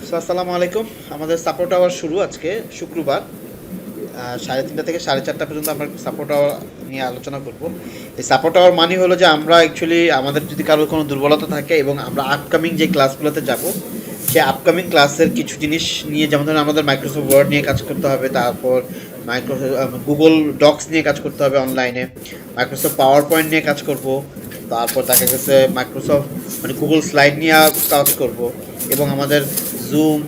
আসসালামু আলাইকুম। আমাদের সাপোর্ট আওয়ার শুরু আজকে শুক্রবার 3:30 থেকে 4:30 পর্যন্ত আমরা সাপোর্ট আওয়ার নিয়ে আলোচনা করব। এই সাপোর্ট আওয়ার মানে হলো যে আমরা অ্যাকচুয়ালি আমাদের যদি কারোর কোনো দুর্বলতা থাকে এবং আমরা আপকামিং যে ক্লাসগুলোতে যাব সেই আপকামিং ক্লাসের কিছু জিনিস নিয়ে, যেমন ধরুন আমাদের মাইক্রোসফট ওয়ার্ড নিয়ে কাজ করতে হবে, তারপর মাইক্রোসফট গুগল ডক্স নিয়ে কাজ করতে হবে অনলাইনে, মাইক্রোসফট পাওয়ার পয়েন্ট নিয়ে কাজ করব, তারপর দেখা গেছে মাইক্রোসফট মানে গুগল স্লাইড নিয়ে কাজ করব, এবং আমাদের জুম,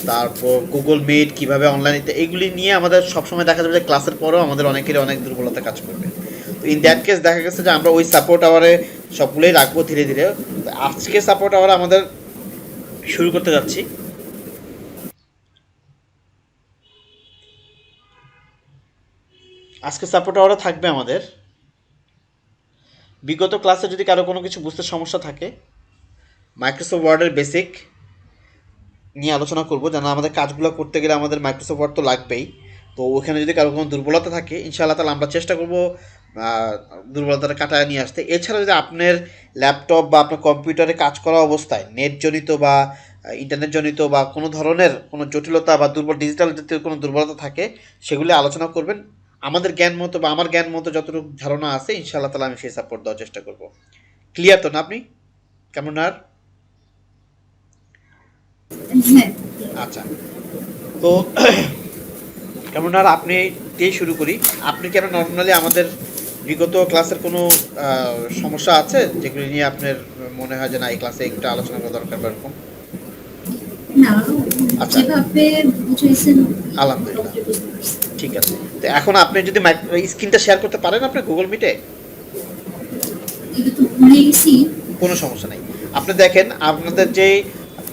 তারপর গুগল মিট কীভাবে অনলাইনে, এইগুলি নিয়ে আমাদের সবসময় দেখা যাবে যে ক্লাসের পরেও আমাদের অনেকেরই অনেক দুর্বলতা কাজ করবে। তো ইন দ্যাট কেস দেখা গেছে যে আমরা ওই সাপোর্ট আওয়ারে সবগুলোই রাখবো ধীরে ধীরে। তো আজকে সাপোর্ট আওয়ারে আমাদের শুরু করতে যাচ্ছি। আজকে সাপোর্ট আওয়ারে থাকবে আমাদের বিগত ক্লাসে যদি কারো কোনো কিছু বুঝতে সমস্যা থাকে, মাইক্রোসফট ওয়ার্ডের বেসিক নিয়ে আলোচনা করব, যেন আমাদের কাজগুলো করতে গেলে আমাদের মাইক্রোসফট ওয়ার্ড তো লাগবেই। তো ওখানে যদি কারো কোনো দুর্বলতা থাকে, ইনশাআল্লাহ তাহলে আমরা চেষ্টা করব দুর্বলতাটা কাটায় নিয়ে আসতে। এছাড়া যদি আপনার ল্যাপটপ বা আপনার কম্পিউটারে কাজ করা অবস্থায় নেটজনিত বা ইন্টারনেট জনিত বা কোনো ধরনের কোনো জটিলতা বা ডিজিটাল জাতীয় কোনো দুর্বলতা থাকে, সেগুলি আলোচনা করবেন। আমাদের জ্ঞান মতো বা আমার জ্ঞান মতো যতটুকু ধারণা আছে, ইনশাআল্লাহ তাহলে আমি সেই সাপোর্ট দেওয়ার চেষ্টা করব। ক্লিয়ার তো না আপনি? কেমন আর? হ্যাঁ। আচ্ছা। তো কেমন আর আপনি দিয়ে শুরু করি। আপনি কি আপনার নর্মালি আমাদের বিগত ক্লাসের কোনো সমস্যা আছে যেগুলি নিয়ে আপনার মনে হয় যে না এই ক্লাসে একটু আলোচনা করা দরকার বা এরকম? না, আচ্ছা, যেভাবে বুঝাইছেন আলহামদুলিল্লাহ, মোটামুটি বুঝতে পারছি। ঠিক আছে। তো এখন আপনি যদি স্ক্রিনটা শেয়ার করতে পারেন আপনার গুগল মিটে, এটা তো ভুলে গেছি। কোনো সমস্যা নাই। আপনি দেখেন আপনাদের যে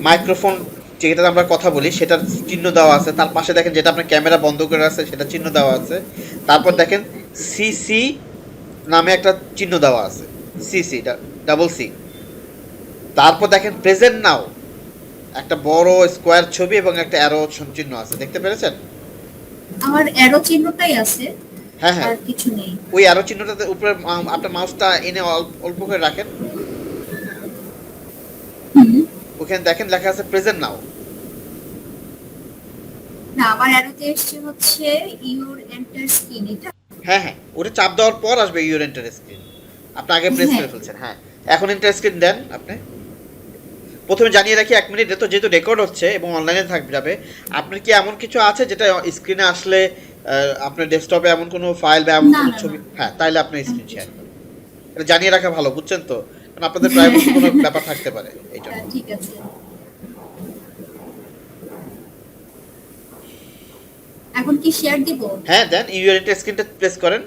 মাইক্রোফোন যেটাতে আমরা কথা বলি সেটার চিহ্ন দেওয়া আছে, তার পাশে দেখেন যেটা আপনার ক্যামেরা বন্ধ করে আছে সেটা চিহ্ন দেওয়া আছে, তারপর দেখেন সিসি নামে একটা চিহ্ন দেওয়া আছে, সিসি ডাবল সি, তারপর দেখেন প্রেজেন্ট নাও একটা বড় স্কোয়ার ছবি এবং একটা অ্যারো চিহ্ন আছে, দেখতে পেরেছেন? আমার অ্যারো চিহ্নটাই আছে, হ্যাঁ হ্যাঁ, আর কিছু নেই। ওই অ্যারো চিহ্নটাতে উপরে আপনার মাউসটা এনে অল্প করে রাখেন। হুম। ওখানে দেখেন লেখা আছে প্রেজেন্ট নাও। না, আমার অ্যারোতে এসছে হচ্ছে ইউর এন্টার স্ক্রিন, এটা। হ্যাঁ হ্যাঁ, ওটা চাপ দেওয়ার পর আসবে ইউর এন্টার স্ক্রিন। আপনি আগে প্রেস হ্যাঁ। করে ফেলছেন, হ্যাঁ। এখন এন্টার স্ক্রিন দেন আপনি। প্রথমে জানিয়ে রাখি 1 মিনিট, তো যেহেতু রেকর্ড হচ্ছে এবং অনলাইনে থাকবে যাবে, আপনার কি এমন কিছু আছে যেটা স্ক্রিনে আসলে আপনার ডেস্কটপে এমন কোনো ফাইল বা এমন না, কোনো না, না। ছবি, হ্যাঁ তাইলে আপনি এমন স্ক্রিন শেয়ার কিছু করেন। এটা জানিয়ে রাখা ভালো, বুঝছেন তো? কারণ আপনাদের প্রাইভেসি কোনো ব্যাপার থাকতে পারে এই জন্য। ঠিক আছে। এখন কি শেয়ার দিব? হ্যাঁ দেন, ইউর এন্টার স্ক্রিনটা প্রেস করেন।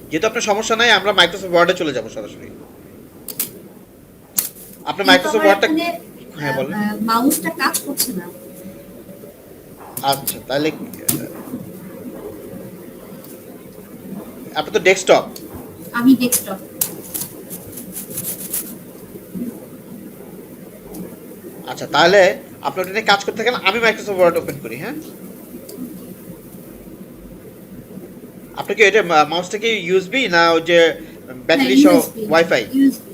যেহেতু আপনার সমস্যা নাই, আমরা মাইক্রোসফট ওয়ার্ডে চলে যাব সরাসরি। আপনার কিন্তু মাইক্রোসফট আমার ওয়ার্ডটা, এখানে হ্যাঁ বলেন। মাউসটা কাজ করছে না। আচ্ছা তাহলে আপনার তো ডেস্কটপ। আমি ডেস্কটপ। আচ্ছা তাহলে আপনি ওটা নিয়ে কাজ করতে থাকেন, আমি মাইক্রোসফট ওয়ার্ড ওপেন করি, হ্যাঁ। আপনি কি এটা মাউসটা কি ইউএসবি না ওই যে হ্যাঁ, ব্যাটারি সহ ইউএসবি। ওয়াইফাই? ইউএসবি।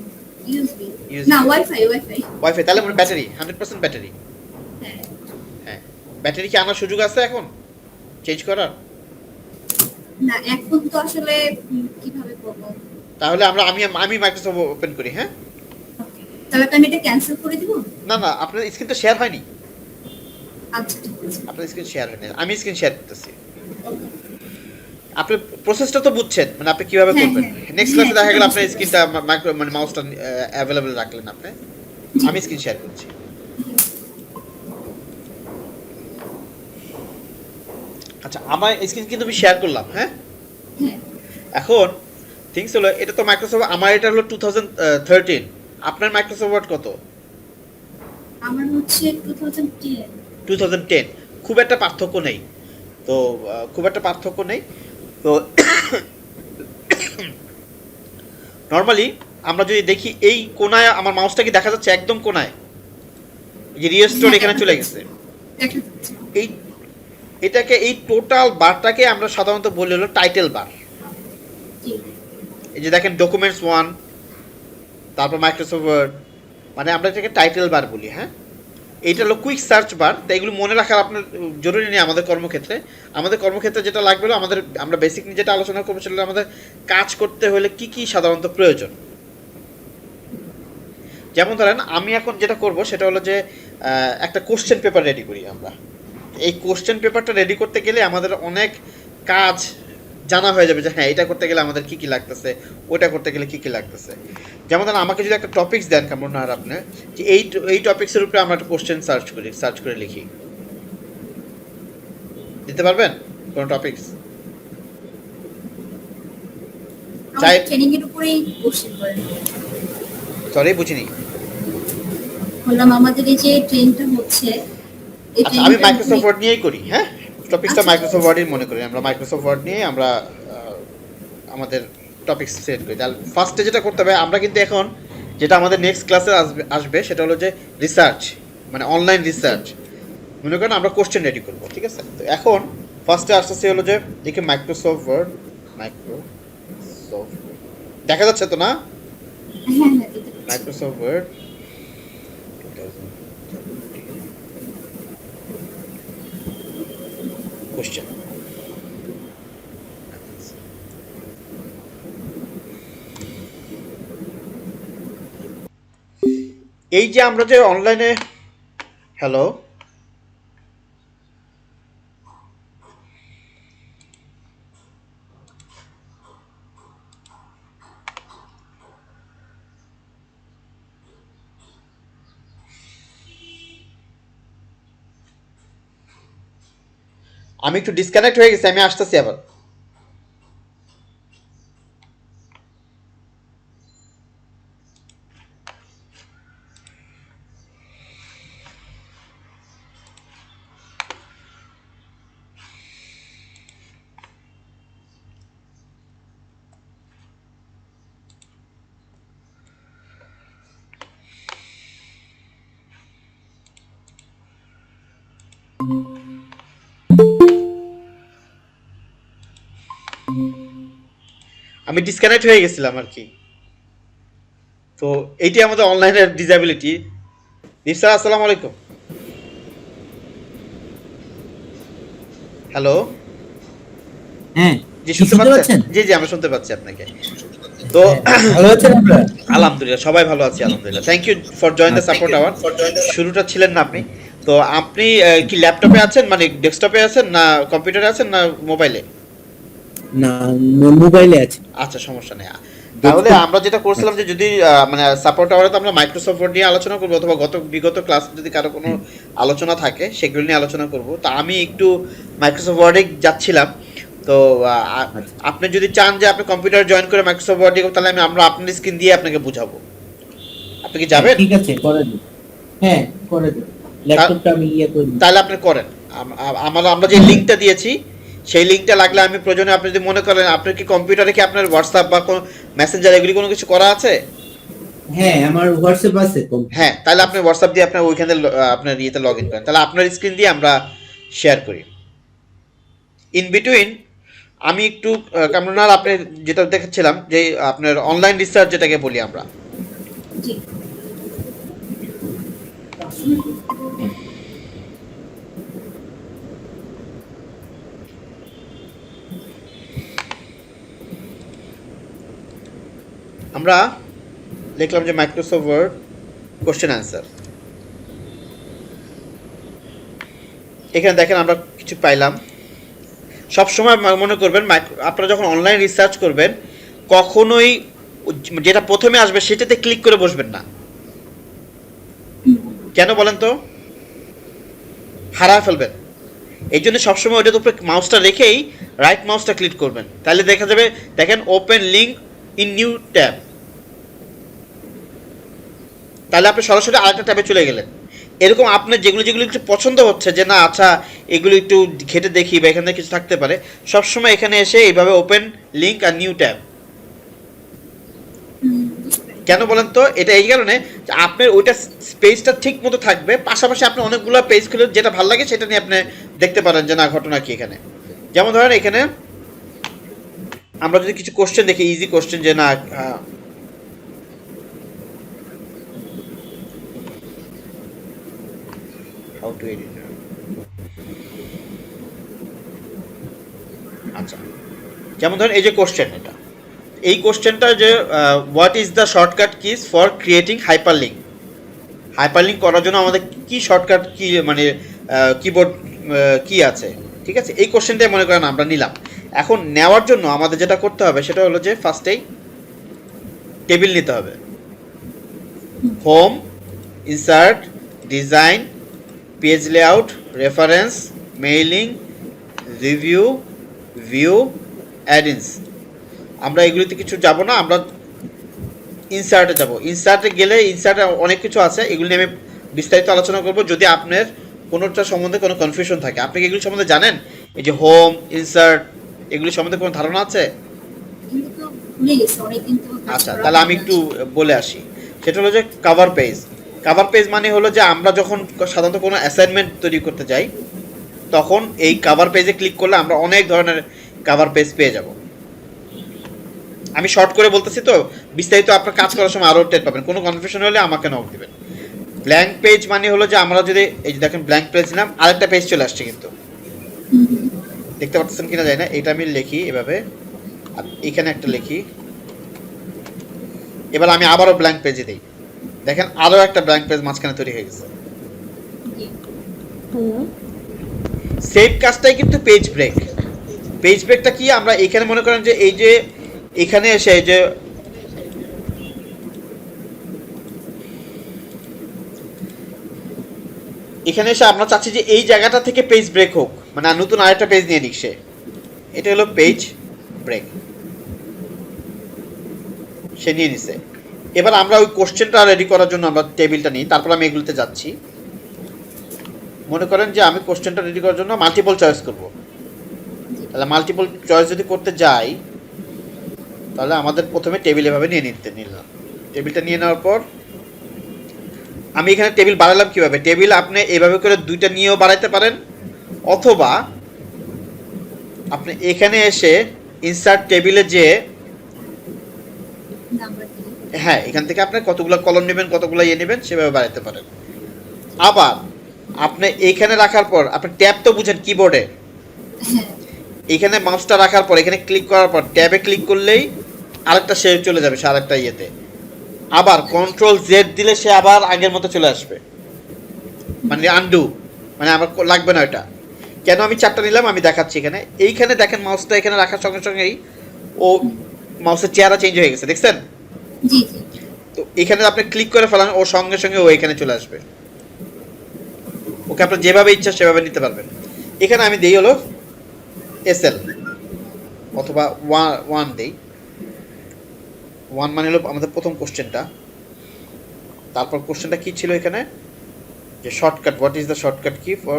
ইউএসবি। না, ইউএসবি, ওয়াইফাই, ওয়াইফাই। ওয়াইফাই তাহলে মানে ব্যাটারি 100% ব্যাটারি। হ্যাঁ। হ্যাঁ, ব্যাটারি কি আনার সুযোগ আছে এখন চেঞ্জ করার? না, এখন তো আসলে কিভাবে করব? তাহলে আমি মাইক্রোসফট ওপেন করি, হ্যাঁ। ওকে। তাহলে তো আমি এটা ক্যান্সেল করে দিব? না না, আপনার স্ক্রিন তো শেয়ার হয়নি। আচ্ছা, ঠিক আছে। আপনার স্ক্রিন শেয়ার হয়নি, আমি স্ক্রিন শেয়ার করতেছি। ওকে। আপনি প্রসেসটা তো বুঝছেন, মানে আপনি কিভাবে হ্যাঁ, করবেন। হ্যাঁ। নেক্সট হ্যাঁ, ক্লাসে দেখা সেটা গেল বুঝতে আপনার পারছি। স্ক্রিনটা মাইক্রো মানে মাউসটা অ্যাভেলেবল রাখলেন আপনি। জি। আমি স্ক্রিন শেয়ার করছি। আচ্ছা, আমার স্ক্রিন কিন্তু আমি শেয়ার করলাম, হ্যাঁ। হ্যাঁ, এখন থিংস হলো, এটা তো মাইক্রোসফট, আমার এটা হলো 2013। আপনার মাইক্রোসফট ওয়ার্ড কত? আমার হচ্ছে 2010। 2010। খুব একটা পার্থক্য নেই। তো খুব একটা পার্থক্য নেই। তো নর্মালি আমরা যদি দেখি এই কোনায় আমার মাউসটা কি দেখা যাচ্ছে একদম কোনায়, এই যে রিস্টোর হ্যাঁ, এখানে দেখা চলে যাচ্ছে। গেছে। দেখা যাচ্ছে। এই এই টোটাল বারটাকে আমরা সাধারণত বলি হলো টাইটেল বার। জি। এই যে দেখেন ডকুমেন্টস 1, তারপর মাইক্রোসফট ওয়ার্ড, মানে আমরা এটাকে টাইটেল বার বলি, হ্যাঁ। এইটা হলো কুইক সার্চ বার, তাই এগুলো মনে রাখার আপনার জরুরি নেই আমাদের কর্মক্ষেত্রে। আমাদের কর্মক্ষেত্রে যেটা লাগবে হলো আমরা বেসিকলি যেটা আলোচনা করবো সেটা আমাদের কাজ করতে হলে কি কি সাধারণত প্রয়োজন। যেমন ধরেন আমি এখন যেটা করব সেটা হলো যে একটা কোশ্চেন পেপার রেডি করি আমরা। এই কোশ্চেন পেপারটা রেডি করতে গেলে আমাদের অনেক কাজ জানা হয়ে যাবে যে হ্যাঁ এটা করতে গেলে আমাদের কী কী লাগতেছে, ওইটা করতে গেলে কী কী লাগতেছে। যেমন ধরেন আমাকে যদি একটা টপিক্স দেন কামরুন্নাহার আপনি, যে এই টপিক্সের উপরে আমরা একটা কোশ্চেন সার্চ করে লিখি, দিতে পারবেন কোনো টপিক্স? চাই, ট্রেনিং এর উপরেই কোশ্চেন করেন। সরি বুঝিনি। বললাম আমাদের এই যে ট্রেনটা হচ্ছে এই আচ্ছা আমি ট্রেনটা মাইক্রোসফট ওয়ার্ড নিয়েই করি, হ্যাঁ টপিক্সটা আচ্ছা, মাইক্রোসফট ওয়ার্ডই মনে করি আমরা। মাইক্রোসফট ওয়ার্ড নিয়ে আমরা আমাদের টপিক সেট করি। তাহলে ফার্স্টে যেটা করতে হবে, আমরা কিন্তু এখন যেটা আমাদের নেক্সট ক্লাসে আসবে সেটা হলো যে রিসার্চ, মানে অনলাইন রিসার্চ। মনে করেন আমরা কোশ্চেন রেডি করবো, ঠিক আছে। তো এখন ফার্স্টে আসতেছে হলো যে দেখি মাইক্রোসফট ওয়ার্ড, মাইক্রোসফট দেখা যাচ্ছে তো না? হ্যাঁ হ্যাঁ দিতে পারছি। Microsoft Word question. এই যে আমরা যে অনলাইনে, হ্যালো, আমি একটু ডিসকানেক্ট হয়ে গেছি, আমি আসতেছি আবার। আমি ডিসকানেক্ট হয়ে গেছিলাম আর কি। তো এইটি আমাদের অনলাইনের ডিসএবিলিটি। স্যার আসসালামু আলাইকুম। হ্যালো, হ্যাঁ, জি কি শুনতে শুনতে পাচ্ছেন? পাচ্ছেন? জি জি আমরা শুনতে পাচ্ছি আপনাকে। তো হ্যাঁ, ভালো আছেন আপনারা? আলহামদুলিল্লাহ সবাই ভালো আছি আলহামদুলিল্লাহ। Thank you for join the আচ্ছা। Support our. শুরুটা ছিলেন না আপনি। তো আপনি কি ল্যাপটপে আছেন, মানে ডেস্কটপে আছেন না কম্পিউটারে আছেন না মোবাইলে? না, মোবাইলে আছে। আচ্ছা সমস্যা নেই। তাহলে আমরা যেটা করছিলাম যে যদি মানে সাপোর্ট আওয়ারে তো আমরা মাইক্রোসফট ওয়ার্ড নিয়ে আলোচনা করবো, অথবা বিগত ক্লাস যদি কারো কোনো আলোচনা থাকে সেগুলো নিয়ে আলোচনা করব। তা আমি একটু মাইক্রোসফট ওয়ার্ডে যাচ্ছিলাম। তো আপনি যদি চান যে আপনি কম্পিউটার জয়েন করে মাইক্রোসফট ওয়ার্ডে, তাহলে আমরা আপনার স্ক্রিন দিয়ে আপনাকে বুঝাবো। আপনি কি যাবেন? ঠিক আছে, করে দিন। হ্যাঁ, করে দিন। ল্যাপটপটা আমি করে দিই। তাহলে আপনি করেন। আমরা যে লিঙ্কটা দিয়েছি সেই লিঙ্কটা লাগলে আমি প্রয়োজনে, আপনি যদি মনে করেন আপনার কি কম্পিউটারে কি আপনার হোয়াটসঅ্যাপ বা কোনো মেসেঞ্জার এগুলি কোনো কিছু করা আছে? হ্যাঁ, আমার হোয়াটসঅ্যাপ আছে। হ্যাঁ, তাহলে আপনি হোয়াটসঅ্যাপ দিয়ে আপনার ওইখানে আপনার ইয়েতে লগ ইন করেন, তাহলে আপনার স্ক্রিন দিয়ে আমরা শেয়ার করি। ইন বিটুইন আমি একটু কামরুনার আপনি যেটা দেখেছিলাম যে আপনার অনলাইন রিসার্চ যেটাকে বলি আমরা, জি আমরা লিখলাম যে মাইক্রোসফট ওয়ার্ড কোশ্চেন অ্যান্সার। এখানে দেখেন আমরা কিছু পাইলাম। সবসময় মনে করবেন আপনারা যখন অনলাইন রিসার্চ করবেন কখনোই যেটা প্রথমে আসবে সেটাতে ক্লিক করে বসবেন না। কেন বলেন তো? হারায় ফেলবেন। এই জন্য সবসময় ওইটার উপরে মাউসটা রেখেই রাইট মাউসটা ক্লিক করবেন, তাহলে দেখা যাবে দেখেন open link in new tab, তাহলে আপনি সরাসরি আরেকটা ট্যাবে চলে গেলেন। এরকম আপনার যেগুলো একটু পছন্দ হচ্ছে যে না আচ্ছা এগুলো একটু ঘেটে দেখি বা এখানে কিছু থাকতে পারে, সবসময় এখানে এসে এইভাবে ওপেন লিঙ্ক আর নিউ ট্যাব। কেন বলেন তো? এটা এই কারণে যে আপনার ওইটা স্পেসটা ঠিক মতো থাকবে, পাশাপাশি আপনি অনেকগুলো পেজ খুলে যেটা ভালো লাগে সেটা নিয়ে আপনি দেখতে পারেন যে না ঘটনা কি এখানে। যেমন ধরেন এখানে আমরা যদি কিছু কোশ্চেন দেখি, ইজি কোশ্চেন, যে না হাউ টু এডিট। আচ্ছা, যেমন ধরেন এই যে কোশ্চেন, এটা এই কোশ্চেনটা যে what is the shortcut keys for creating hyperlink, hyperlink করার জন্য আমাদের কি শর্টকাট কি মানে কিবোর্ড কি আছে, ঠিক আছে, এই কোশ্চেনটাই মনে করেন আমরা নিলাম। এখন নেওয়ার জন্য আমাদের যেটা করতে হবে সেটা হলো যে ফার্স্টেই টেবিল নিতে হবে। Home, insert, design, page layout, reference, mailing, review, view, add ins. আমরা এগুলিতে কিছু যাব না, আমরা ইনসার্টে যাব। ইনসার্টে গেলে ইনসার্টে অনেক কিছু আছে, এগুলি নিয়ে আমি বিস্তারিত আলোচনা করব। যদি আপনার কোনোটা সম্বন্ধে কোনো কনফিউশন থাকে, আপনি কি এগুলি সম্বন্ধে জানেন? এই যে হোম, ইনসার্ট, এগুলি সম্বন্ধে কোনো ধারণা আছে? কিন্তু তো ভুলে গেছি অনেকদিন তো কাজ আচ্ছা, করা তাহলে আমি হয়নি একটু আসলে। বলে আসি। সেটা হলো যে কভার পেজ। কভার পেজ মানে হলো যে আমরা যখন সাধারণত কোনো অ্যাসাইনমেন্ট তৈরি করতে যাই, তখন এই কভার পেজে ক্লিক করলে আমরা অনেক ধরনের কভার পেজ পেয়ে যাব। আমি শর্ট করে বলতেছি, তো বিস্তারিত আপনার কাজ করার সময় আরও টের পাবেন। কোনো কনফিউশন হলে আমাকে নক দিবেন। ব্ল্যাঙ্ক পেজ মানে হলো যে আমরা যদি এই যে দেখেন ব্ল্যাঙ্ক পেজ নিলাম, আরেকটা পেজ চলে আসছে, কিন্তু হুম, হুম। দেখতে পাচ্ছেন কিনা যায় না। এটা আমি লিখি এভাবে, আর এখানে একটা লিখি। এবার আমি আবারও ব্ল্যাঙ্ক পেজে দিই, দেখেন আরও একটা ব্ল্যাঙ্ক পেজ মাঝখানে তৈরি হয়ে গেছে। জি। সেম কাজটাই কিন্তু পেজ ব্রেক। পেজ ব্রেকটা কি, আমরা এখানে মনে করেন যে এই যে এখানে এসে এই যে এখানে এসে আমরা চাচ্ছি যে এই জায়গাটা থেকে পেজ ব্রেক হোক, মানে নতুন আরেকটা পেজ নিয়ে নিক সে। এটা হলো পেজ ব্রেক, সে নিয়ে নিছে। এবার আমরা ওই কোশ্চেনটা রেডি করার জন্য আমরা টেবিলটা নিই, তারপর আমি এগুলোতে যাচ্ছি। মনে করেন যে আমি কোশ্চেনটা রেডি করার জন্য মাল্টিপল চয়েস করব। তাহলে মাল্টিপল চয়েস যদি করতে যাই, তাহলে আমাদের প্রথমে টেবিল এভাবে নিলাম। টেবিলটা নিয়ে নেওয়ার পর আমি এখানে টেবিল বাড়ালাম কিভাবে? টেবিল আপনি এভাবে করে দুইটা নিয়েও বাড়াইতে পারেন, অথবা আপনি এখানে এসে ইনসার্ট টেবিলে যে নাম্বার দিই। হ্যাঁ, এখান থেকে আপনি কতগুলো কলম নেবেন, কতগুলো ইয়ে নেবেন, সেভাবে বাড়াইতে পারেন। আবার আপনি এইখানে রাখার পর আপনি ট্যাব তো বুঝেন কিবোর্ডে, হ্যাঁ। এখানে মাউসটা রাখার পর এখানে ক্লিক করার পর ট্যাবে ক্লিক করলেই আরেকটা সে চলে যাবে, সে আরেকটা ইয়েতে। আবার কন্ট্রোল জেড দিলে সে আবার আগের মতো চলে আসবে, মানে আনডু, মানে আমার লাগবে না এটা। কেন আমি চারটা নিলাম আমি দেখাচ্ছি। এখানে এইখানে দেখেন মাউসটা এখানে রাখার সঙ্গে সঙ্গেই ও মাউসের চেহারা চেঞ্জ হয়ে গেছে, দেখছেন? জি, জি। তো এখানে আপনি ক্লিক করে ফেলান, ও সঙ্গে সঙ্গে ও এখানে চলে আসবে। ওকে আপনার যেভাবে ইচ্ছা সেভাবে নিতে পারবেন। এখানে আমি দিই হলো এসএল অথবা ওয়ান দেই। ওয়ান মানে হলো আমাদের প্রথম কোশ্চেনটা। তারপর কোশ্চেনটা কি ছিল এখানে, যে shortcut, what is the shortcut key for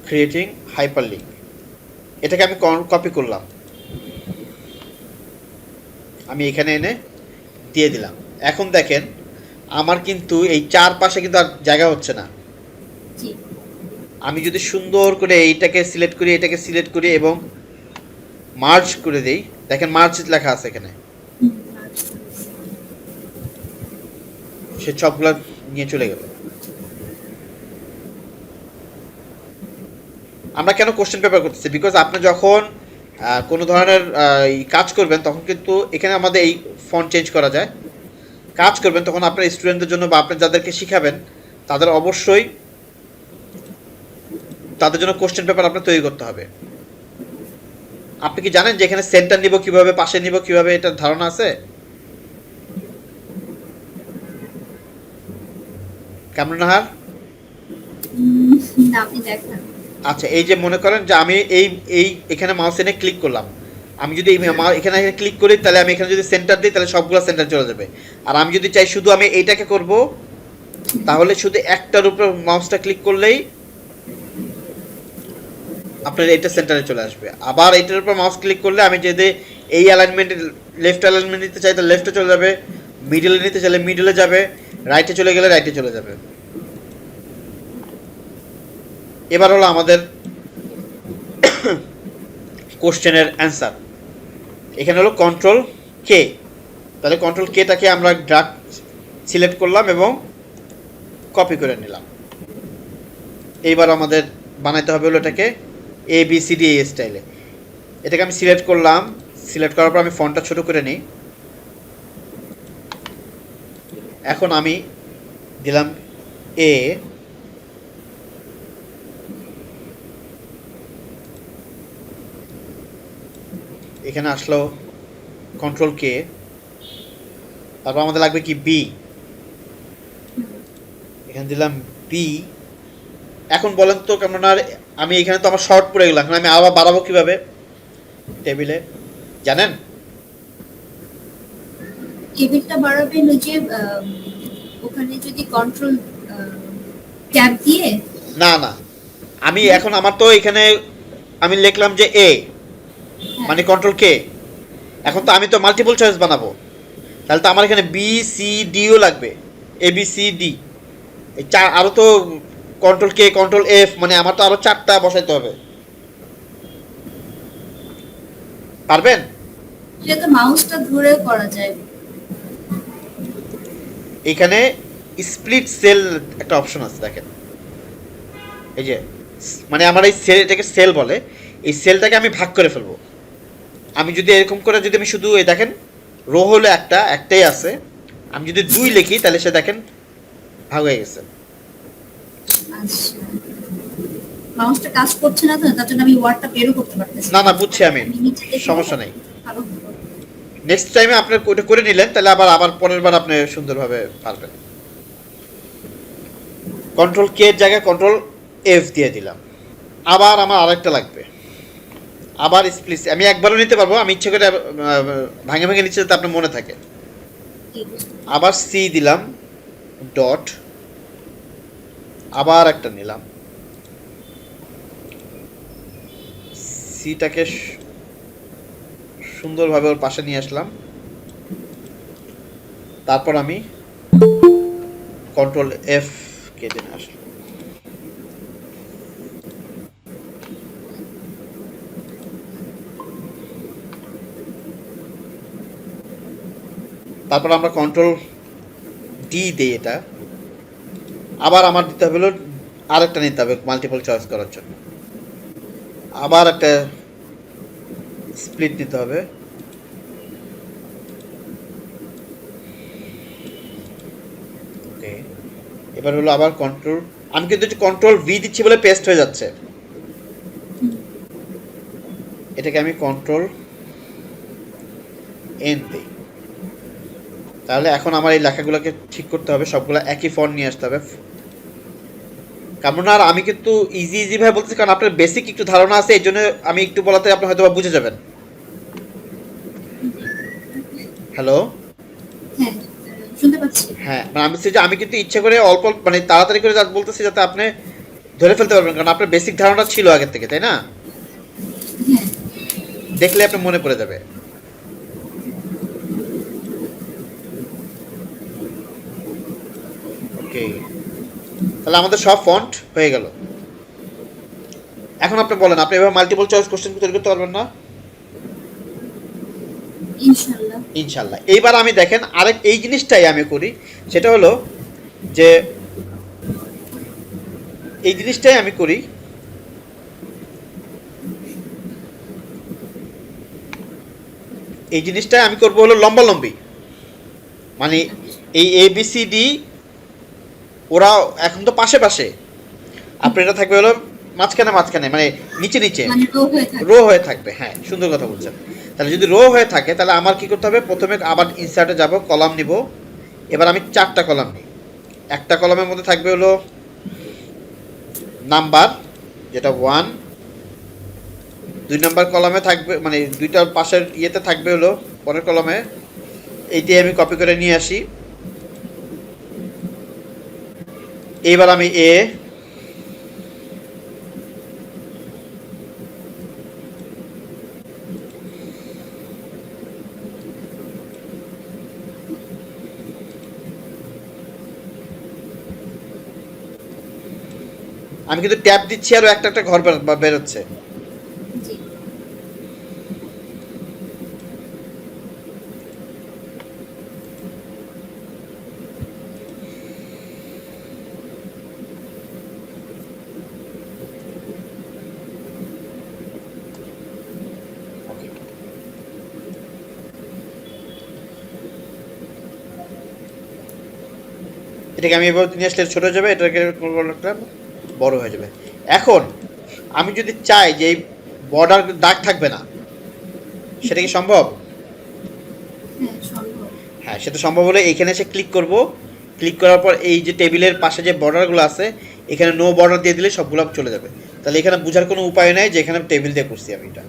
creating hyperlink. এটাকে আমি কপি করলাম, আমি এখানে এনে দিয়ে দিলাম। এখন দেখেন আমার কিন্তু এই চারপাশে কিন্তু আর জায়গা হচ্ছে না। জি। আমি যদি সুন্দর করে এইটাকে সিলেক্ট করি, এটাকে সিলেক্ট করি এবং মার্জ করে দেই, দেখেন মার্জ লেখা আছে এখানে, হুম, আচ্ছা। সে সবগুলো নিয়ে চলে গেল। আমরা কেন কোশ্চেন পেপার করতেছি? বিকজ আপনি যখন কোনো ধরনের কাজ করবেন, তখন কিন্তু এখানে আমাদের এই ফন্ট চেঞ্জ করা যায়। কাজ করবেন তখন আপনার স্টুডেন্টদের জন্য বা আপনি যাদেরকে শিখাবেন তাদের অবশ্যই তাদের জন্য কোশ্চেন পেপার আপনার তৈরি করতে হবে। আপনি কি জানেন যে এখানে সেন্টার নিব কিভাবে, পাশে নিব কিভাবে, এটার ধারণা আছে? কামরুন্নাহার? না, আপনি দেখান। আচ্ছা, এই যে মনে করেন যে আমি এই এখানে মাউস এনে ক্লিক করলাম, আমি যদি এখানে ক্লিক করি তাহলে আমি এখানে যদি সেন্টার দিই তাহলে সবগুলো সেন্টার চলে যাবে। আর আমি যদি চাই শুধু আমি এইটাকে করব, তাহলে শুধু একটার উপর মাউসটা ক্লিক করলেই আপনার এইটা সেন্টারে চলে আসবে। আবার এইটার উপর মাউস ক্লিক করলে আমি যদি এই অ্যালাইনমেন্টে লেফট অ্যালাইনমেন্ট নিতে চাই তাহলে লেফটে চলে যাবে, মিডলে নিতে চাইলে মিডলে যাবে, রাইটে চলে গেলে রাইটে চলে যাবে। এবার হলো আমাদের কোশ্চেনের অ্যান্সার। এখানে হলো কন্ট্রোল কে। তাহলে কন্ট্রোল কেটাকে আমরা ড্রাগ সিলেক্ট করলাম এবং কপি করে নিলাম। এইবার আমাদের বানাইতে হবে হলো এটাকে এ বি সি ডি এই স্টাইলে। এটাকে আমি সিলেক্ট করলাম, সিলেক্ট করার পর আমি ফন্টটা ছোট করে নিই। এখন আমি দিলাম এ, এখানে আসলো কন্ট্রোল কে, তারপর আমাদের লাগবে কি বি, এখানে দিলাম বি। এখন বলেন তো কেমন, আর আমি এখানে তো আমার শর্ট পড়ে গেলাম, এখন আমি আবার বাড়াবো কিভাবে টেবিলে জানেন? টেবিলটা বাড়াবেন ওই যে ওখানে যদি কন্ট্রোল ট্যাব দিয়ে। না না, আমি এখন আমার তো এখানে আমি লিখলাম যে এ হ্যাঁ, মানে কন্ট্রোল কে, এখন তো আমি তো মাল্টিপল চয়েস বানাবো, তাহলে তো আমার এখানে বি সি ডিও লাগবে, এ বি সি ডি, এই চার, আরও তো কন্ট্রোল কে কন্ট্রোল এফ, মানে আমার তো আরও 4টা বসাইতে হবে। পারবেন? সেটা তো মাউসটা ধরে করা যায়। এখানে স্প্লিট সেল একটা অপশন আছে দেখেন, এই যে মানে আমার এই সেল, এটাকে সেল বলে, এই সেলটাকে আমি ভাগ করে ফেলবো। আমি যদি এরকম করে যদি আমি শুধু এই দেখেন রো হলো একটাই আছে, আমি যদি 2 লিখি তাহলে সে দেখেন ভাগ হয়ে গেছে। আচ্ছা, মাউসটা কাজ করছে না তো, তার জন্য আমি ওয়ার্ডটা বেরও করতে পারতেছি না না, বুঝছি আমি, আমি নিচে দেখে সমস্যা নেই। ভালো হলো। নেক্সট টাইমে আপনি ওটা করে নিলেন, তাহলে আবার আবার পরের বার আপনি সুন্দরভাবে পারবেন। কন্ট্রোল কে এর জায়গায় কন্ট্রোল এফ দিয়ে দিলাম। আবার আমার আরেকটা লাগবে, আবার স্প্লিট, আমি একবারও নিতে পারবো, আমি ইচ্ছে করে ভাঙে ভাঙে নিচ্ছে যাতে আপনার মনে থাকে। কি বুঝতে আবার সি দিলাম ডট, আবার একটা নিলাম, সিটাকে সুন্দরভাবে ওর পাশে নিয়ে আসলাম, তারপর আমি কন্ট্রোল এফ কেটে নিয়ে আসলাম। তারপর আমরা কন্ট্রোল ডি দিই এটা, আবার আমার দিতে হবে হলো আরেকটা নিতে হবে মাল্টিপল চয়েস করার জন্য, আবার একটা স্প্লিট নিতে হবে। ওকে, এবার হলো আবার কন্ট্রোল, আমি কিন্তু কন্ট্রোল ভি দিচ্ছি বলে পেস্ট হয়ে যাচ্ছে, এটাকে আমি কন্ট্রোল এন দিই। তাহলে এখন আমার এই লেখাগুলোকে ঠিক করতে হবে, সবগুলো একই ফন্ট নিয়ে আসতে হবে। কারণ আর আমি কিন্তু ইজি ভাবে বলতেছি, কারণ আপনার বেসিক একটু ধারণা আছে, এই জন্য আমি একটু বলাতে আপনি হয়তো বা বুঝে যাবেন। হ্যালো, হ্যাঁ, শুনতে পাচ্ছি। হ্যাঁ, মানে আমি যে আমি কিন্তু ইচ্ছে করে অল্প মানে তাড়াতাড়ি করে বলতেছি যাতে আপনি ধরে ফেলতে পারবেন, কারণ আপনার বেসিক ধারণা ছিল আগের থেকে, তাই না? হ্যাঁ, দেখলে আপনি মনে পড়ে যাবে। ওকে, তাহলে আমাদের সব ফন্ট হয়ে গেল। এখন আপনি বলেন, আপনি এভাবে মাল্টিপল চয়েস কোশ্চেন তৈরি করতে পারবেন না? ইনশাআল্লাহ। ইনশাল্লাহ। এইবার আমি দেখেন আরেক এই জিনিসটাই আমি করি, সেটা হলো যে এই জিনিসটাই আমি করি, এই জিনিসটাই আমি করবো হলো লম্বালম্বি, মানে এই এ বি সি ডি ওরা এখন তো পাশে পাশে, আপনার এটা থাকবে হলো মাঝখানে মাঝখানে, মানে নিচে নিচে মানে রো হয়ে থাকে। রো হয়ে থাকবে। হ্যাঁ, সুন্দর কথা বলছেন। তাহলে যদি রো হয়ে থাকে তাহলে আমার কি করতে হবে, প্রথমে আবার ইনসার্টে যাব, কলাম নিব, এবার আমি 4টা কলাম নিই। একটা কলামের মধ্যে থাকবে হলো নাম্বার, যেটা 1, 2 নম্বর কলামে থাকবে, মানে দুইটার পাশের ইয়েতে থাকবে হলো পরের কলামে, এইটি আমি কপি করে নিয়ে আসি। এইবার আমি আমি কিন্তু ট্যাপ দিচ্ছি আর একটা একটা ঘর বেরোচ্ছে। জি, এটাকে আমি এভাবে নিয়ে আসলে ছোট হয়ে যাবে, এটাকে একটা বড় হয়ে যাবে। এখন আমি যদি চাই যে এই বর্ডার দাগ থাকবে না, সেটা কি সম্ভব? হ্যাঁ সম্ভব। হ্যাঁ, সেটা সম্ভব হলে এখানে এসে ক্লিক করব। ক্লিক করার পর এই যে টেবিলের পাশে যে বর্ডারগুলো আছে, এখানে নো বর্ডার দিয়ে দিলে সবগুলো চলে যাবে। তাহলে এখানে বোঝার কোনো উপায় নাই যে এখানে টেবিল দিয়ে করছি আমি এটা।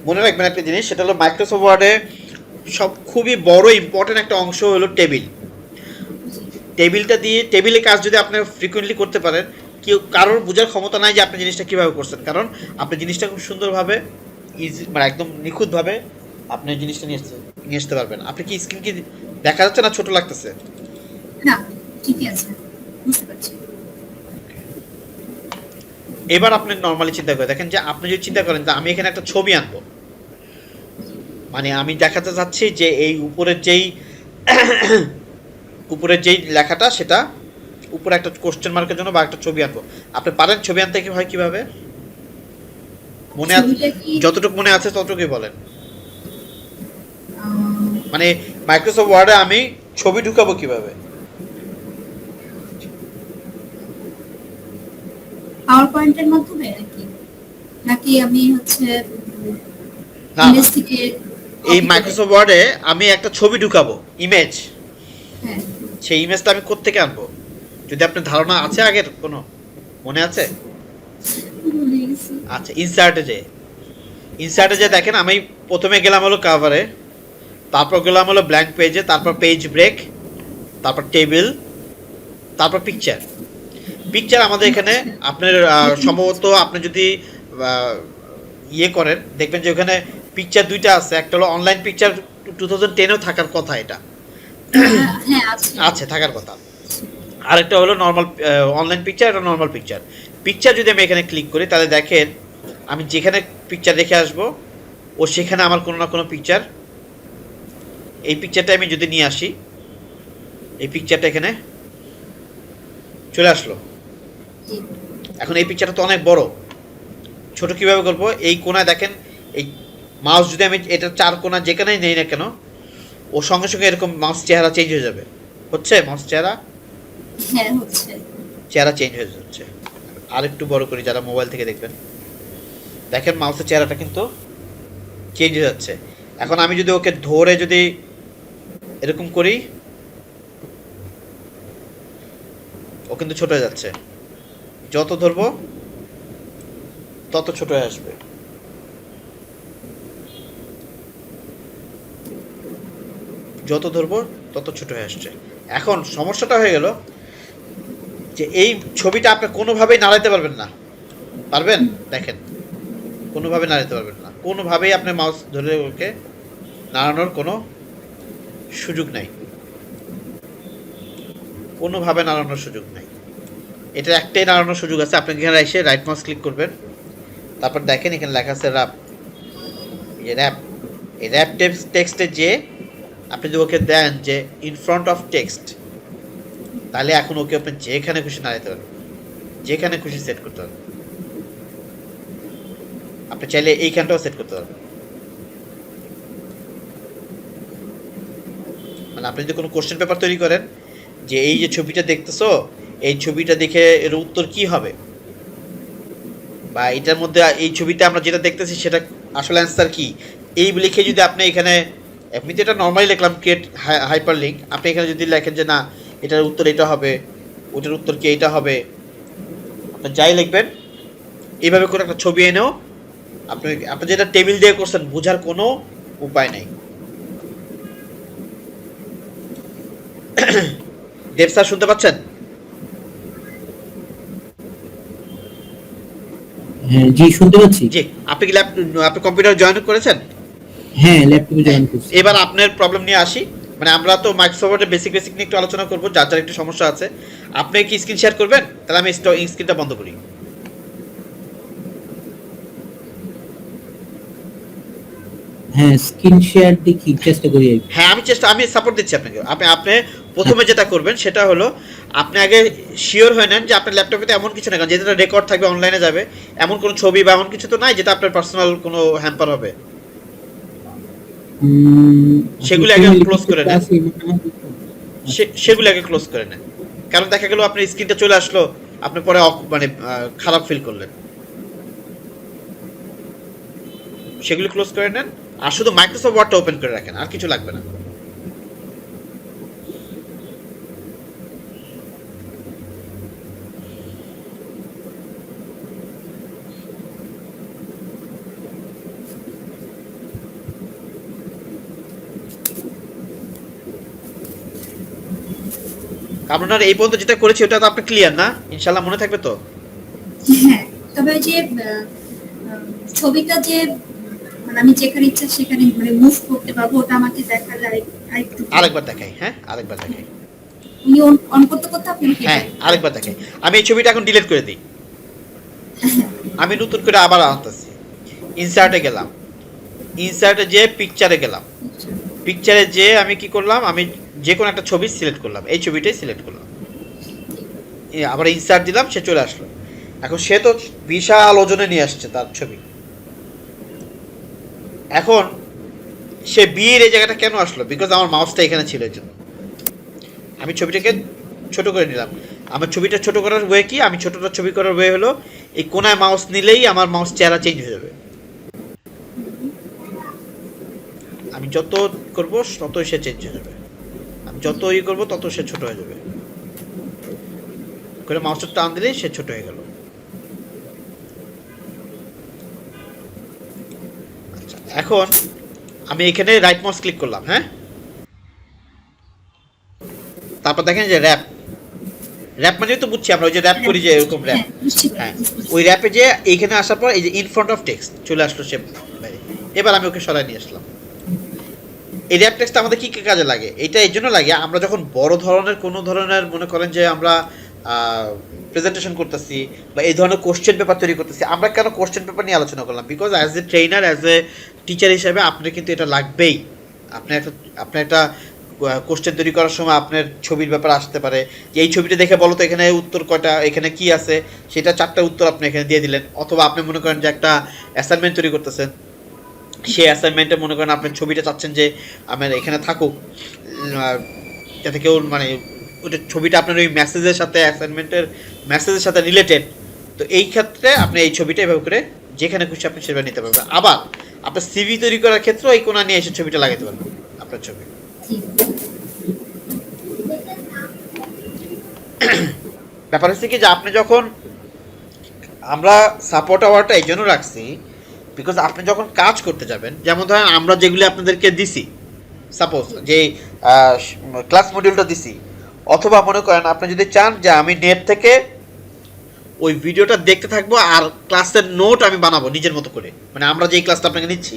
মনে রাখবেন একটা জিনিস, সেটা হলো মাইক্রোসফট ওয়ার্ডে সব খুবই বড় ইম্পর্টেন্ট একটা অংশ হলো টেবিল। টেবিলটা দিয়ে টেবিলের কাজ যদি আপনি ফ্রিকোয়েন্টলি করতে পারেন, কেউ কারোর বোঝার ক্ষমতা নাই যে আপনি জিনিসটা কীভাবে করছেন, কারণ আপনি জিনিসটা খুব সুন্দরভাবে ইজি মানে একদম নিখুঁতভাবে আপনি জিনিসটা নিয়ে আসতে পারবেন। আপনি কি স্ক্রিন কি দেখা যাচ্ছে না ছোট লাগতেছে? না ঠিকই আছে, বুঝতে পারছি। এবার আপনি নর্মালি চিন্তা করে দেখেন যে আপনি যদি চিন্তা করেন যে আমি এখানে একটা ছবি আনবো, মানে আমি দেখাতে চাচ্ছি যে এই উপরের যেই লেখাটা, সেটা উপরে একটা কোশ্চেন মার্কের জন্য বা একটা ছবি আনবো। আপনি পারেন ছবি আনতে কি হয় কিভাবে? মনে আছে? ছবিটা কি যতটুকু মনে আছে ততটুকুই বলেন। আহ, মানে মাইক্রোসফট ওয়ার্ডে আমি ছবি ঢুকাবো কিভাবে? পাওয়ার পয়েন্টের মাধ্যমে নাকি নাকি আমি হচ্ছে না, ইমেজ থেকে এই copy করে- মাইক্রোসফট ওয়ার্ডে আমি একটা ছবি ঢুকাবো, ইমেজ। হ্যাঁ সেই ইমেজটা আমি কোত্থেকে আনবো? যদি আপনার ধারণা আছে আগের কোনো, মনে আছে? ভুলে গেছি। আচ্ছা, ইনসার্টে যে দেখেন, আমি প্রথমে গেলাম হলো কাভারে, তারপর গেলাম হলো ব্ল্যাঙ্ক পেজে, তারপর পেজ ব্রেক, তারপর টেবিল, তারপর পিকচার আমাদের এখানে আপনার সম্ভবত আপনি যদি ইয়ে করেন দেখবেন যে ওখানে পিকচার দুইটা আছে। একটা হলো অনলাইন পিকচার, 2010-এও থাকার কথা, এটা হ্যাঁ আছে। আছে, থাকার কথা। আরেকটা হলো নর্মাল অনলাইন পিকচার, এটা নর্মাল পিকচার যদি আমি এখানে ক্লিক করি, তাহলে দেখেন আমি যেখানে পিকচার রেখে আসবো ও সেখানে আমার কোনো না কোনো পিকচার, এই পিকচারটা আমি যদি নিয়ে আসি, এই পিকচারটা এখানে চলে আসলো। জি। এখন এই পিকচারটা তো অনেক বড়, ছোট কিভাবে করবো? এই কোণায় দেখেন, এই মাউস যদি আমি এটা চার কোণা যেখানেই নেই না কেন, ও সঙ্গে সঙ্গে এরকম মাউস চেহারা চেঞ্জ হয়ে যাবে। হচ্ছে মাউস হ্যাঁ হচ্ছে। চেহারা চেঞ্জ হয়ে যাচ্ছে। আর একটু বড় করি, যারা মোবাইল থেকে দেখবেন, দেখেন মাউসের চেহারাটা কিন্তু চেঞ্জ হয়ে যাচ্ছে। এখন আমি যদি ওকে ধরে যদি এরকম করি, ও কিন্তু ছোট হয়ে যাচ্ছে। যত ধরবো তত ছোট হয়ে আসবে। যত ধরবো তত ছোট হয়ে আসছে। এখন সমস্যাটা হয়ে গেল যে এই ছবিটা আপনি কোনোভাবেই নাড়াইতে পারবেন না। পারবেন? দেখেন, কোনোভাবে নাড়াইতে পারবেন না, কোনোভাবেই আপনি মাউস ধরে ওকে নাড়ানোর কোনো সুযোগ নাই, কোনোভাবে নাড়ানোর সুযোগ নাই। এটার একটাই নাড়ানোর সুযোগ আছে, আপনি এখানে এসে রাইট মাউস ক্লিক করবেন, তারপর দেখেন এখানে লেখা আছে র্যাপ। এই র্যাপ টেক্সটে যে আপনি যদি ওকে দেন যে ইন ফ্রন্ট অফ টেক্সট, তাহলে এখন ওকে আপনি যেখানে খুশি নাড়াইতে পারবেন, যেখানে খুশি সেট করতে পারবেন। আপনি চাইলে এইখানটাও সেট করতে পারবেন। মানে আপনি যদি কোনো কোশ্চেন পেপার তৈরি করেন যে এই যে ছবিটা দেখতেছো, এই ছবিটা দেখে এর উত্তর কি হবে, বা এটার মধ্যে এই ছবিতে আমরা যেটা দেখতেছি সেটা আসলে অ্যান্সার কি, এই লিখে যদি আপনি এখানে, এমনিতে এটা নর্মালি লিখলাম ক্রিয়েট হাইপার লিঙ্ক, আপনি এখানে যদি লেখেন যে না এটার উত্তর এটা হবে, ওটার উত্তর কি এটা হবে, আপনি যাই লিখবেন এইভাবে করে একটা ছবি এনেও আপনি যেটা টেবিল দিয়ে করছেন বোঝার কোনো উপায় নেই। দেব স্যার শুনতে পাচ্ছেন? হ্যাঁ জি শুনতে পাচ্ছি। জি। আপনি কি আপনি কম্পিউটার জয়েন করেছেন? হ্যাঁ ল্যাপটপে জয়েন করছি। এবার আপনার প্রবলেম নিয়ে আসি। মানে আমরা তো মাইক্রোসফটের বেসিক নিয়ে একটু আলোচনা করবো, যার যার একটু সমস্যা আছে। আপনি কি স্ক্রিন শেয়ার করবেন? তাহলে আমি স্ক্রিনটা বন্ধ করি। হ্যাঁ স্ক্রিন শেয়ার দেখি, চেষ্টা করি আর কি। হ্যাঁ আমি সাপোর্ট দিচ্ছি আপনাকে। আপনি প্রথমে যেটা করবেন সেটা হলো আপনি আগে শিওর হয়ে নেন যে আপনার ল্যাপটপে এমন কিছু না, কারণ যেটা রেকর্ড থাকবে অনলাইনে যাবে, এমন কোনো ছবি বা এমন কিছু তো নাই যেটা আপনার পার্সোনাল কোনো হ্যাম্পার হবে। সেগুলো আগে ক্লোজ করে নেন। সেগুলো আগে ক্লোজ করে নেন। কারণ দেখা গেল আপনার স্ক্রিনটা চলে আসলো, আপনি পরে মানে খারাপ ফিল করলেন, সেগুলো ক্লোজ করে নেন আর শুধু মাইক্রোসফট ওয়ার্ডটা ওপেন করে রাখেন, আর কিছু লাগবে না। আপনার এই পর্যন্ত যেটা করেছি ওটা তো আপনি ক্লিয়ার না, ইনশাল্লাহ মনে থাকবে তো? হ্যাঁ, তবে ওই যে ছবিটা যে মানে আমি যেখানে ইচ্ছা সেখানে মানে মুভ করতে পারবো, ওটা আমাকে দেখালে আরেকটু আরেকবার দেখাই, হ্যাঁ আরেকবার দেখাই, উনি অন করতে করতে আপনি আমাকে হ্যাঁ আরেকবার দেখাই। আমি এই ছবিটা এখন ডিলিট করে দিই, আমি নতুন করে আবার আনতেছি। ইনসার্টে গেলাম, ইনসার্টে যে পিকচারে গেলাম, পিকচারে যে আমি কি করলাম, আমি যে কোনো একটা ছবি সিলেক্ট করলাম, এই ছবিটাই সিলেক্ট করলাম, আবার ইনসার্ট দিলাম, সে চলে আসলো। এখন সে তো বিশাল ওজনে নিয়ে আসছে তার ছবি। এখন সে বিয়ের এই জায়গাটা কেন আসলো? বিকজ আমার মাউসটা এখানে ছিল, এর জন্য আমি ছবিটাকে ছোট করে নিলাম। আমার ছবিটা ছোট করার ওয়ে কি? আমি ছোটটা ছবি করার ওয়ে হলো এই কোনায় মাউস নিলেই আমার মাউস চেহারা চেঞ্জ হয়ে যাবে। আমি যত করবো ততই সে চেঞ্জ হয়ে যাবে, আমি যত ই করবো তত সে ছোট হয়ে যাবে। করে মাউসটা টান দিলেই সে ছোট হয়ে গেল। আচ্ছা, এখন আমি এখানে রাইট মাউস ক্লিক করলাম, হ্যাঁ, তারপর দেখেন যে র্যাপ, র্যাপ মানে তো বুঝছি আমরা, ওই যে র্যাপ করি যে এরকম র্যাপ, হ্যাঁ ওই র্যাপে যে এইখানে আসার পর এই যে ইন ফ্রন্ট অফ টেক্সট চলে আসলো সে বাইরে। এবার আমি ওকে সরাই নিয়ে আসলাম। এই র্যাপ টেক্সট আমাদের কি কি কাজে লাগে? এটা এই জন্য লাগে, আমরা যখন বড় ধরনের কোনো ধরনের মনে করেন যে আমরা প্রেজেন্টেশন করতেছি বা এই ধরনের কোশ্চেন পেপার তৈরি করতেছি। আমরা কেন কোশ্চেন পেপার নিয়ে আলোচনা করলাম? Because as a trainer, as a teacher হিসেবে আপনার কিন্তু এটা লাগবেই। আপনার একটা কোশ্চেন তৈরি করার সময় আপনার ছবির ব্যাপার আসতে পারে, যে এই ছবিটা দেখে বলো তো এখানে উত্তর কয়টা, এখানে কি আছে, সেটা 4টা উত্তর আপনি এখানে দিয়ে দিলেন। অথবা আপনি মনে করেন যে একটা অ্যাসাইনমেন্ট তৈরি করতেছেন, সেই অ্যাসাইনমেন্টে মনে করেন আপনার ছবিটা চাচ্ছেন যে আমার এখানে থাকুক, যাতে কেউ মানে ওটা ছবিটা আপনার ওই মেসেজের সাথে, অ্যাসাইনমেন্টের মেসেজের সাথে রিলেটেড। তো এই ক্ষেত্রে আপনি এই ছবিটা এভাবে করে যেখানে খুশি আপনি সেভাবে নিতে পারবেন। আবার আপনার সিভি তৈরি করার ক্ষেত্রে এই কোণা নিয়ে এসে ছবিটা লাগাতে পারবেন, আপনার ছবি। ব্যাপার হচ্ছে কি যে আপনি যখন, আমরা সাপোর্ট আওয়ারটা এই জন্য রাখছি বিকজ আপনি যখন কাজ করতে যাবেন, যেমন ধরেন আমরা যেগুলি আপনাদেরকে দিছি, সাপোজ যে ক্লাস মডিউলটা দিছি, অথবা মনে করেন আপনি যদি চান যে আমি নেট থেকে ওই ভিডিওটা দেখতে থাকবো আর ক্লাসের নোট আমি বানাবো নিজের মতো করে, মানে আমরা যেই ক্লাসটা আপনাকে নিচ্ছি,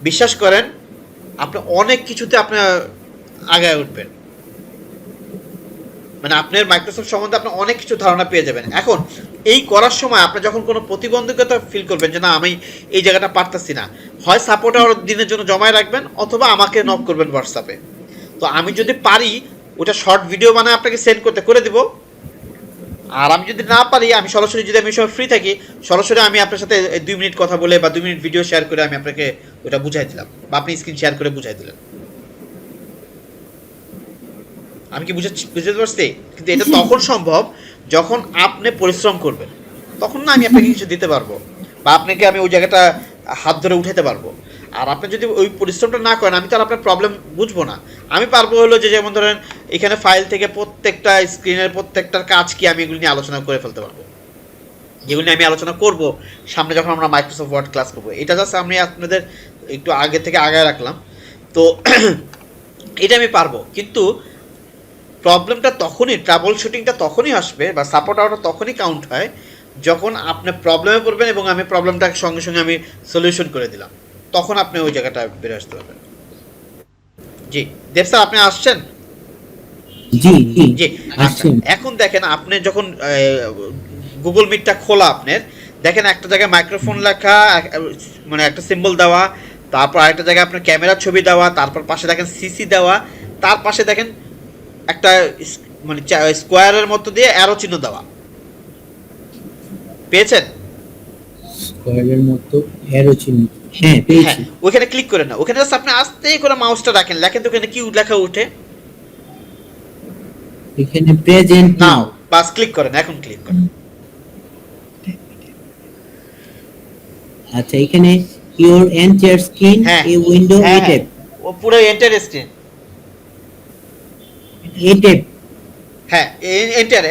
বিশ্বাস করেন আপনি অনেক কিছুতে আপনি আগায় উঠবেন। মানে আপনার মাইক্রোসফট সম্বন্ধে আপনি অনেক কিছু ধারণা পেয়ে যাবেন। এখন এই করার সময় আপনি যখন কোনো প্রতিবন্ধকতা ফিল করবেন যে না আমি এই জায়গাটা পারতেছি না, হয় সাপোর্ট আর দিনের জন্য জমায় রাখবেন অথবা আমাকে নক করবেন হোয়াটসঅ্যাপে। তো আমি যদি পারি ওটা শর্ট ভিডিও বানায় আপনাকে সেন্ড করতে করে দিব। আর আমি যদি না পারি, আমি সরাসরি যদি আমি সময় ফ্রি থাকি, সরাসরি আমি আপনার সাথে 2 মিনিট কথা বলে বা 2 মিনিট ভিডিও শেয়ার করে আমি আপনাকে ওটা বুঝাই দিলাম, বা আপনি স্ক্রিন শেয়ার করে বুঝাই দিলেন। আমি কি বুঝতে পারছি? কিন্তু এটা তখন সম্ভব যখন আপনি পরিশ্রম করবেন, তখন না আমি আপনাকে কিছু দিতে পারবো বা আপনাকে আমি ওই জায়গাটা হাত ধরে উঠাতে পারবো। আর আপনি যদি ওই পরিশ্রমটা না করেন, আমি তো আর আপনার প্রবলেম বুঝবো না। আমি পারবো হলো যে যেমন ধরেন এখানে ফাইল থেকে প্রত্যেকটা স্ক্রিনের প্রত্যেকটার কাজ কি আমি এগুলি নিয়ে আলোচনা করে ফেলতে পারবো, যেগুলি নিয়ে আমি আলোচনা করব সামনে যখন আমরা মাইক্রোসফট ওয়ার্ড ক্লাস করবো। এটা জাস্ট আমি আপনাদের একটু আগে থেকে আগায় রাখলাম। তো এটা আমি পারবো, কিন্তু প্রবলেমটা তখনই, ট্রাবল শুটিংটা তখনই আসবে বা সাপোর্ট আওয়ারটা তখনই কাউন্ট হয় যখন আপনি প্রবলেমে পড়বেন এবং আমি প্রবলেমটাকে সঙ্গে সঙ্গে আমি সলিউশন করে দিলাম, তখন আপনি ওই জায়গাটা বেরে আসতে পারবেন। জি দেব স্যার, আপনি আসছেন? জি জি জি আসছেন। এখন দেখেন আপনি যখন গুগল মিটটা খোলা, আপনার দেখেন একটা জায়গায় মাইক্রোফোন লেখা, মানে একটা সিম্বল দেওয়া, তারপর আরেকটা জায়গায় আপনার ক্যামেরার ছবি দেওয়া, তারপর পাশে দেখেন সিসি দেওয়া, তার পাশে দেখেন একটা মানে স্কোয়ারের মতো দিয়ে অ্যারো চিহ্ন দেওয়া, পেয়েছেন? স্কয়ারের মতো অ্যারো চিহ্ন, হ্যাঁ পেয়েছি। ওখানে ক্লিক করেন না, ওখানে জাস্ট আপনি আস্তে করে মাউসটা রাখেন, লেখেন তো ওখানে কি লেখা উঠে? এখানে প্রেজেন্ট নাও বাস ক্লিক করেন, এখন ক্লিক করেন। আচ্ছা এখানে ইওর এন্টায়ার স্ক্রিন হ্যাঁ এ উইন্ডো হ্যাঁ এ ট্যাব ও পুরো এন্টার স্ক্রিন। এ ট্যাব হ্যাঁ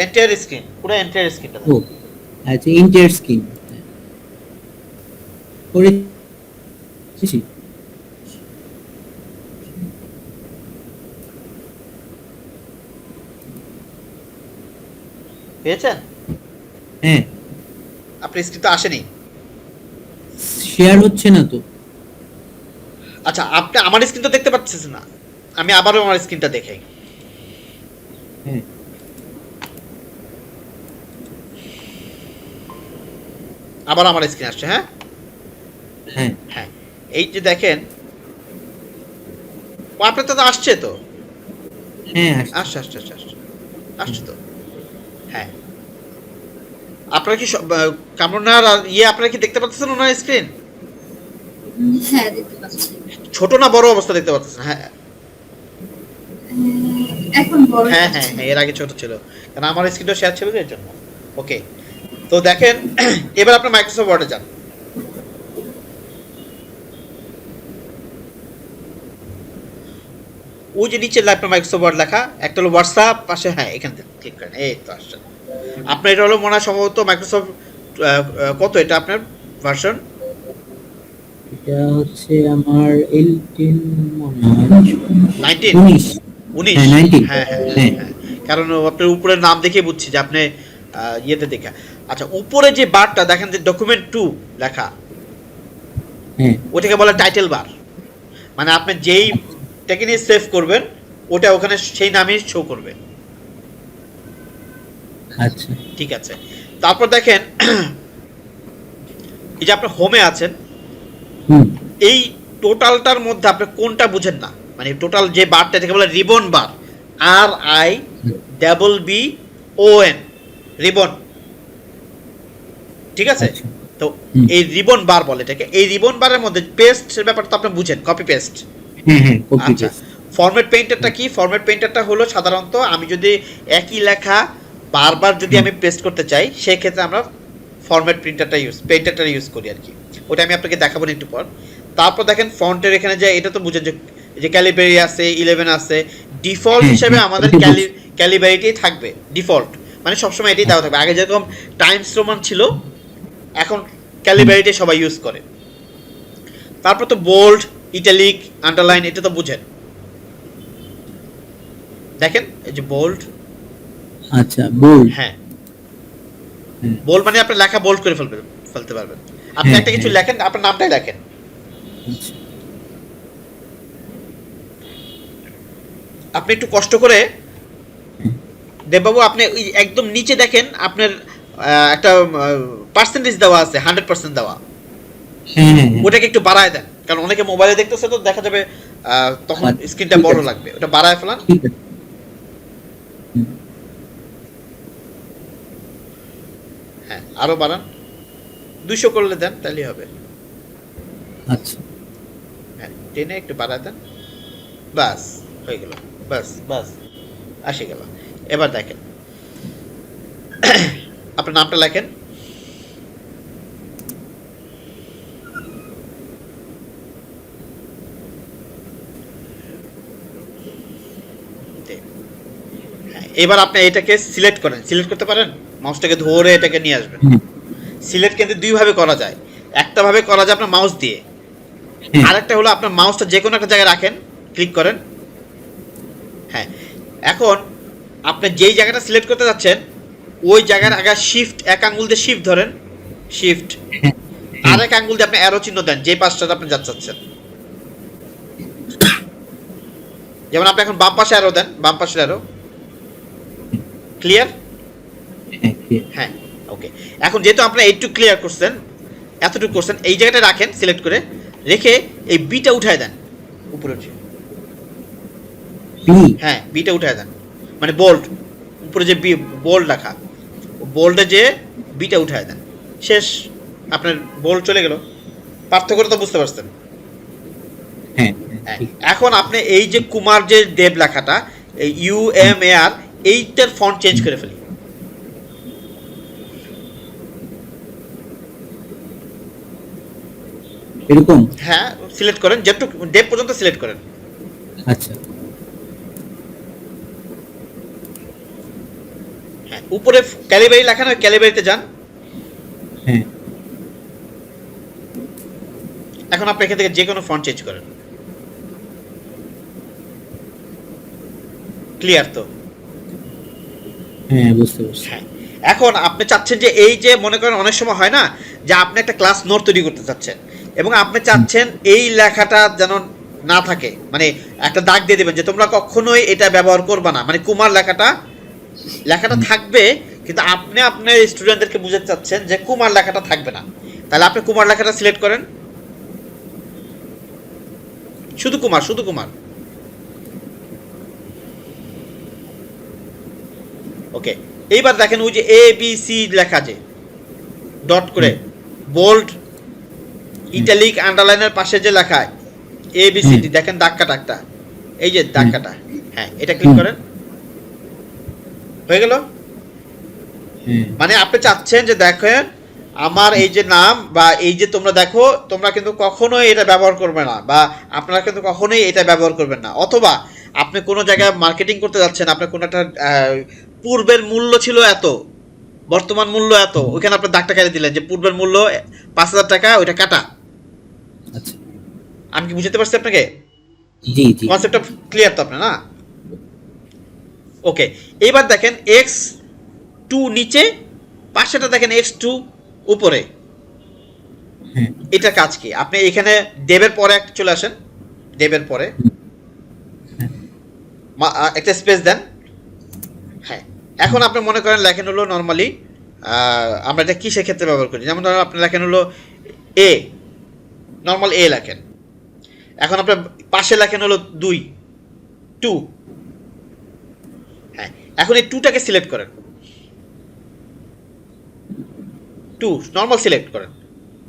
এন্টার স্ক্রিন, পুরো এন্টার স্ক্রিনটা। ও আচ্ছা এন্টায়ার স্ক্রিন করেছি। পেয়েছেন? হ্যাঁ আপনার স্ক্রিন তো আসেনি। শেয়ার হচ্ছে না তো। আচ্ছা আপনি আমার স্ক্রিন তো দেখতে পাচ্ছেন না, আমি আবারও আমার স্ক্রিনটা দেখাই। হ্যাঁ আবার আমার স্ক্রিন আসছে। হ্যাঁ হ্যাঁ হ্যাঁ এই যে দেখেন, ও আপনার তো আসছে তো। হ্যাঁ আসছে আসছে আসছে আসছে আসছে তো। হ্যাঁ আপনারা কি কামরার আর আপনারা কি দেখতে পাচ্ছেন ওনার স্ক্রিন? হ্যাঁ দেখতে পাচ্ছি। ছোট না বড় অবস্থা দেখতে পাচ্ছেন? হ্যাঁ এখন বড় হ্যাঁ হ্যাঁ হ্যাঁ এর আগে ছোট ছিল, কারণ আমার স্ক্রিনটা শেয়ার ছিল এর জন্য। ওকে তো দেখেন এবার আপনার মাইক্রোসফট ওয়ার্ডে যান। ওই যে নিচে আপনার মাইক্রোসফট ওয়ার্ড লেখা, একটা হলো হোয়াটসঅ্যাপ, পাশে হ্যাঁ এখান থেকে ক্লিক করেন। এই তো আসছে আপনার। এটা হলো মনে হয় সম্ভবত মাইক্রোসফট কত এটা আপনার ভার্সন? এটা হচ্ছে আমার 18 মনে হয় 19 19 19 হ্যাঁ 19 হ্যাঁ হ্যাঁ হ্যাঁ হ্যাঁ কারণ আপনার উপরের নাম দেখে বুঝছি যে আপনি ইয়েতে দেখা। আচ্ছা উপরে যে বারটা দেখেন যে ডকুমেন্ট 2 লেখা, হ্যাঁ ওটাকে বলে টাইটেল বার। মানে আপনি যেইটাকে নিয়ে সেভ করবেন ওটা ওখানে সেই নামেই শো করবে। আচ্ছা ঠিক আছে, তারপর দেখেন এই যে আপনি হোমে আছেন, হুম এই টোটালটার মধ্যে আপনি কোনটা বুঝেন না, মানে টোটাল যে বারটা এটাকে বলে রিবন বার, RIBBON রিবন। ঠিক আছে, আচ্ছা। তো এই রিবন বার বলে এটাকে। এই রিবন বারের মধ্যে পেস্টের ব্যাপারটা তো আপনি বুঝেন, কপি পেস্ট। হ্যাঁ হ্যাঁ কপি আচ্ছা ফরম্যাট পেইন্টারটা কি? ফরম্যাট পেইন্টারটা হলো সাধারণত আমি যদি একই লেখা বারবার যদি আমি পেস্ট করতে চাই সেই ক্ষেত্রে আমরা ফরম্যাট পেইন্টারটা ইউজ করি আর কি। ওটা আমি আপনাকে দেখাবো না একটু পর। তারপর দেখেন ফন্টের এখানে যে এটা তো বুঝেন যে ক্যালিব্রেরি আছে, 11 আছে। ডিফল্ট হিসেবে আমাদের ক্যালিব্রেরিটাই থাকবে ডিফল্ট, মানে সবসময় এটাই দেওয়া থাকবে। আগে যেরকম টাইমস রোমান ছিল, এখন ক্যালিব্রেরিটাই সবাই ইউজ করে। তারপর তো বোল্ড, ইটালিক, আন্ডারলাইন এটা তো বুঝেন। দেখেন এই যে বোল্ড, আচ্ছা বোল্ড হ্যাঁ বোল্ড মানে আপনি লেখা বোল্ড করে ফেলতে পারবেন। আপনি হ্যাঁ, একটা কিছু হ্যাঁ। লেখেন, আপনার নামটাই লেখেন। আচ্ছা আপনি একটু কষ্ট করে দেববাবু, আপনি ওই একদম নিচে দেখেন আপনার একটা পার্সেন্টেজ দেওয়া আছে, 100% দেওয়া। হ্যাঁ হ্যাঁ হ্যাঁ। ওটাকে একটু বাড়ায় দেন, কারণ অনেকে মোবাইলে দেখতেছে তো দেখা যাবে তখন আচ্ছা, স্ক্রিনটা ঠিক বড় আছে। লাগবে। ওটা বাড়ায় ফেলান। ঠিক আছে হুম, হ্যাঁ আরো বাড়ান, 200 করলে দেন তাহলেই হবে। আচ্ছা হ্যাঁ টেনে একটু বাড়ায় দেন, বাস হয়ে গেল। বাস বাস আসে গেল। এবার দেখেন আপনার নামটা লেখেন। হ্যাঁ, এবার আপনি এটাকে সিলেক্ট করেন। সিলেক্ট করতে পারেন, মাউসটাকে ধরে এটাকে নিয়ে আসবেন। হুম, সিলেক্ট কিন্তু দুই ভাবে করা যায়। একটা ভাবে করা যায় আপনার মাউস দিয়ে, হ্যাঁ আরেকটা হলো আপনার মাউসটা যে কোনো একটা জায়গায় রাখেন, ক্লিক করেন। হ্যাঁ এখন আপনি যেই জায়গাটা সিলেক্ট করতে যাচ্ছেন ওই জায়গার আগে শিফট, এক আঙ্গুল দিয়ে শিফট ধরেন, শিফট, হ্যাঁ, আর এক আঙ্গুল দিয়ে আপনি অ্যারো চিহ্ন দেন যে পাশটাতে আপনি যাচ্ছেন। যেমন আপনি এখন বাম পাশে অ্যারো দেন, বাম পাশের অ্যারো। ক্লিয়ার? হ্যাঁ clear। হ্যাঁ ওকে। এখন যেহেতু আপনি এইটুকু ক্লিয়ার করছেন, এতটুকু করছেন, এই জায়গাটা রাখেন সিলেক্ট করে, রেখে এই বিটা উঠায় দেন উপরের যে, বি হ্যাঁ বিটা উঠায় দেন, মানে বোল্ড উপরে যে বোল্ড রাখা, বোল্ডে যে বিটা উঠায় দেন। শেষ, আপনার বোল্ড চলে গেল। পার্থক্যটা তো বুঝতে পারছেন? হ্যাঁ হ্যাঁ ঠিক। এখন আপনি এই যে কুমার যে দেব লেখাটা, এই UMAR, এইটার ফন্ট চেঞ্জ করে ফেলি। এরকম? হ্যাঁ, সিলেক্ট করেন, যেটুকু ডেপ পর্যন্ত সিলেক্ট করেন। আচ্ছা। হ্যাঁ, উপরে ক্যালিবারি লেখা না, ক্যালিবারিতে যান। হ্যাঁ। এখন আপনি এখান থেকে যে কোনো ফন্ট চেঞ্জ করেন। ক্লিয়ার তো? হ্যাঁ, বুঝতে পারছি। হ্যাঁ, এখন আপনি চাচ্ছেন যে এই যে মনে করেন অনেক সময় হয় না যে আপনি একটা ক্লাস নোট তৈরি করতে চাচ্ছেন এবং আপনি চাচ্ছেন এই লেখাটা যেন না থাকে, মানে একটা দাগ দিয়ে দেবেন যে তোমরা কখনোই এটা ব্যবহার করবে না, মানে কুমার লেখাটা থাকবে কিন্তু আপনি আপনার স্টুডেন্টদেরকে বুঝাতে চাচ্ছেন যে কুমার লেখাটা থাকবে না। তাহলে আপনি কুমার লেখাটা সিলেক্ট করেন, শুধু কুমার। ওকে, এইবার দেখেন ওই যে এ বি সি লেখা যে ডট করে বোল্ড ইটালিক আন্ডারলাইনের পাশে যে লেখা এ বি সি ডি, দেখেন দাগ কাটা একটা, এই যে দাগ কাটা। হ্যাঁ, এটা ক্লিক করেন, হয়ে গেল। মানে আপনি চাচ্ছেন যে দেখেন আমার এই যে নাম বা এই যে তোমরা দেখো, তোমরা কিন্তু কখনোই এটা ব্যবহার করবে না, বা আপনারা কিন্তু কখনোই এটা ব্যবহার করবেন না। অথবা আপনি কোনো জায়গায় মার্কেটিং করতে যাচ্ছেন, আপনার কোনো একটা পূর্বের মূল্য ছিল এত, বর্তমান মূল্য এত, ওইখানে আপনি দাগটা কেটে দিলেন যে পূর্বের মূল্য ৫,০০০ টাকা, ওইটা কাটা। আচ্ছা, আমি কি বুঝতে পারছি আপনাকে? জি জি, কনসেপ্টটা ক্লিয়ার তো আপনার, না? ওকে, এইবার দেখেন X2 নিচে, পাশেটা দেখেন X2 উপরে। হ্যাঁ, এটা কাজ কি? আপনি এখানে ডেবের পরে একটা চলে আসেন, ডেবের পরে একটা স্পেস দেন। হ্যাঁ, এখন আপনি মনে করেন লেখেন হলো নর্মালি আমরা এটা কিসের ক্ষেত্রে ব্যবহার করি, যেমন ধরুন আপনি লেখেন হলো এ, নর্মাল এ লেখেন। এখন আপনার পাশে লেখেন হলো 2। হ্যাঁ, এখন এই 2টাকে সিলেক্ট করেন, 2 নর্মাল সিলেক্ট করেন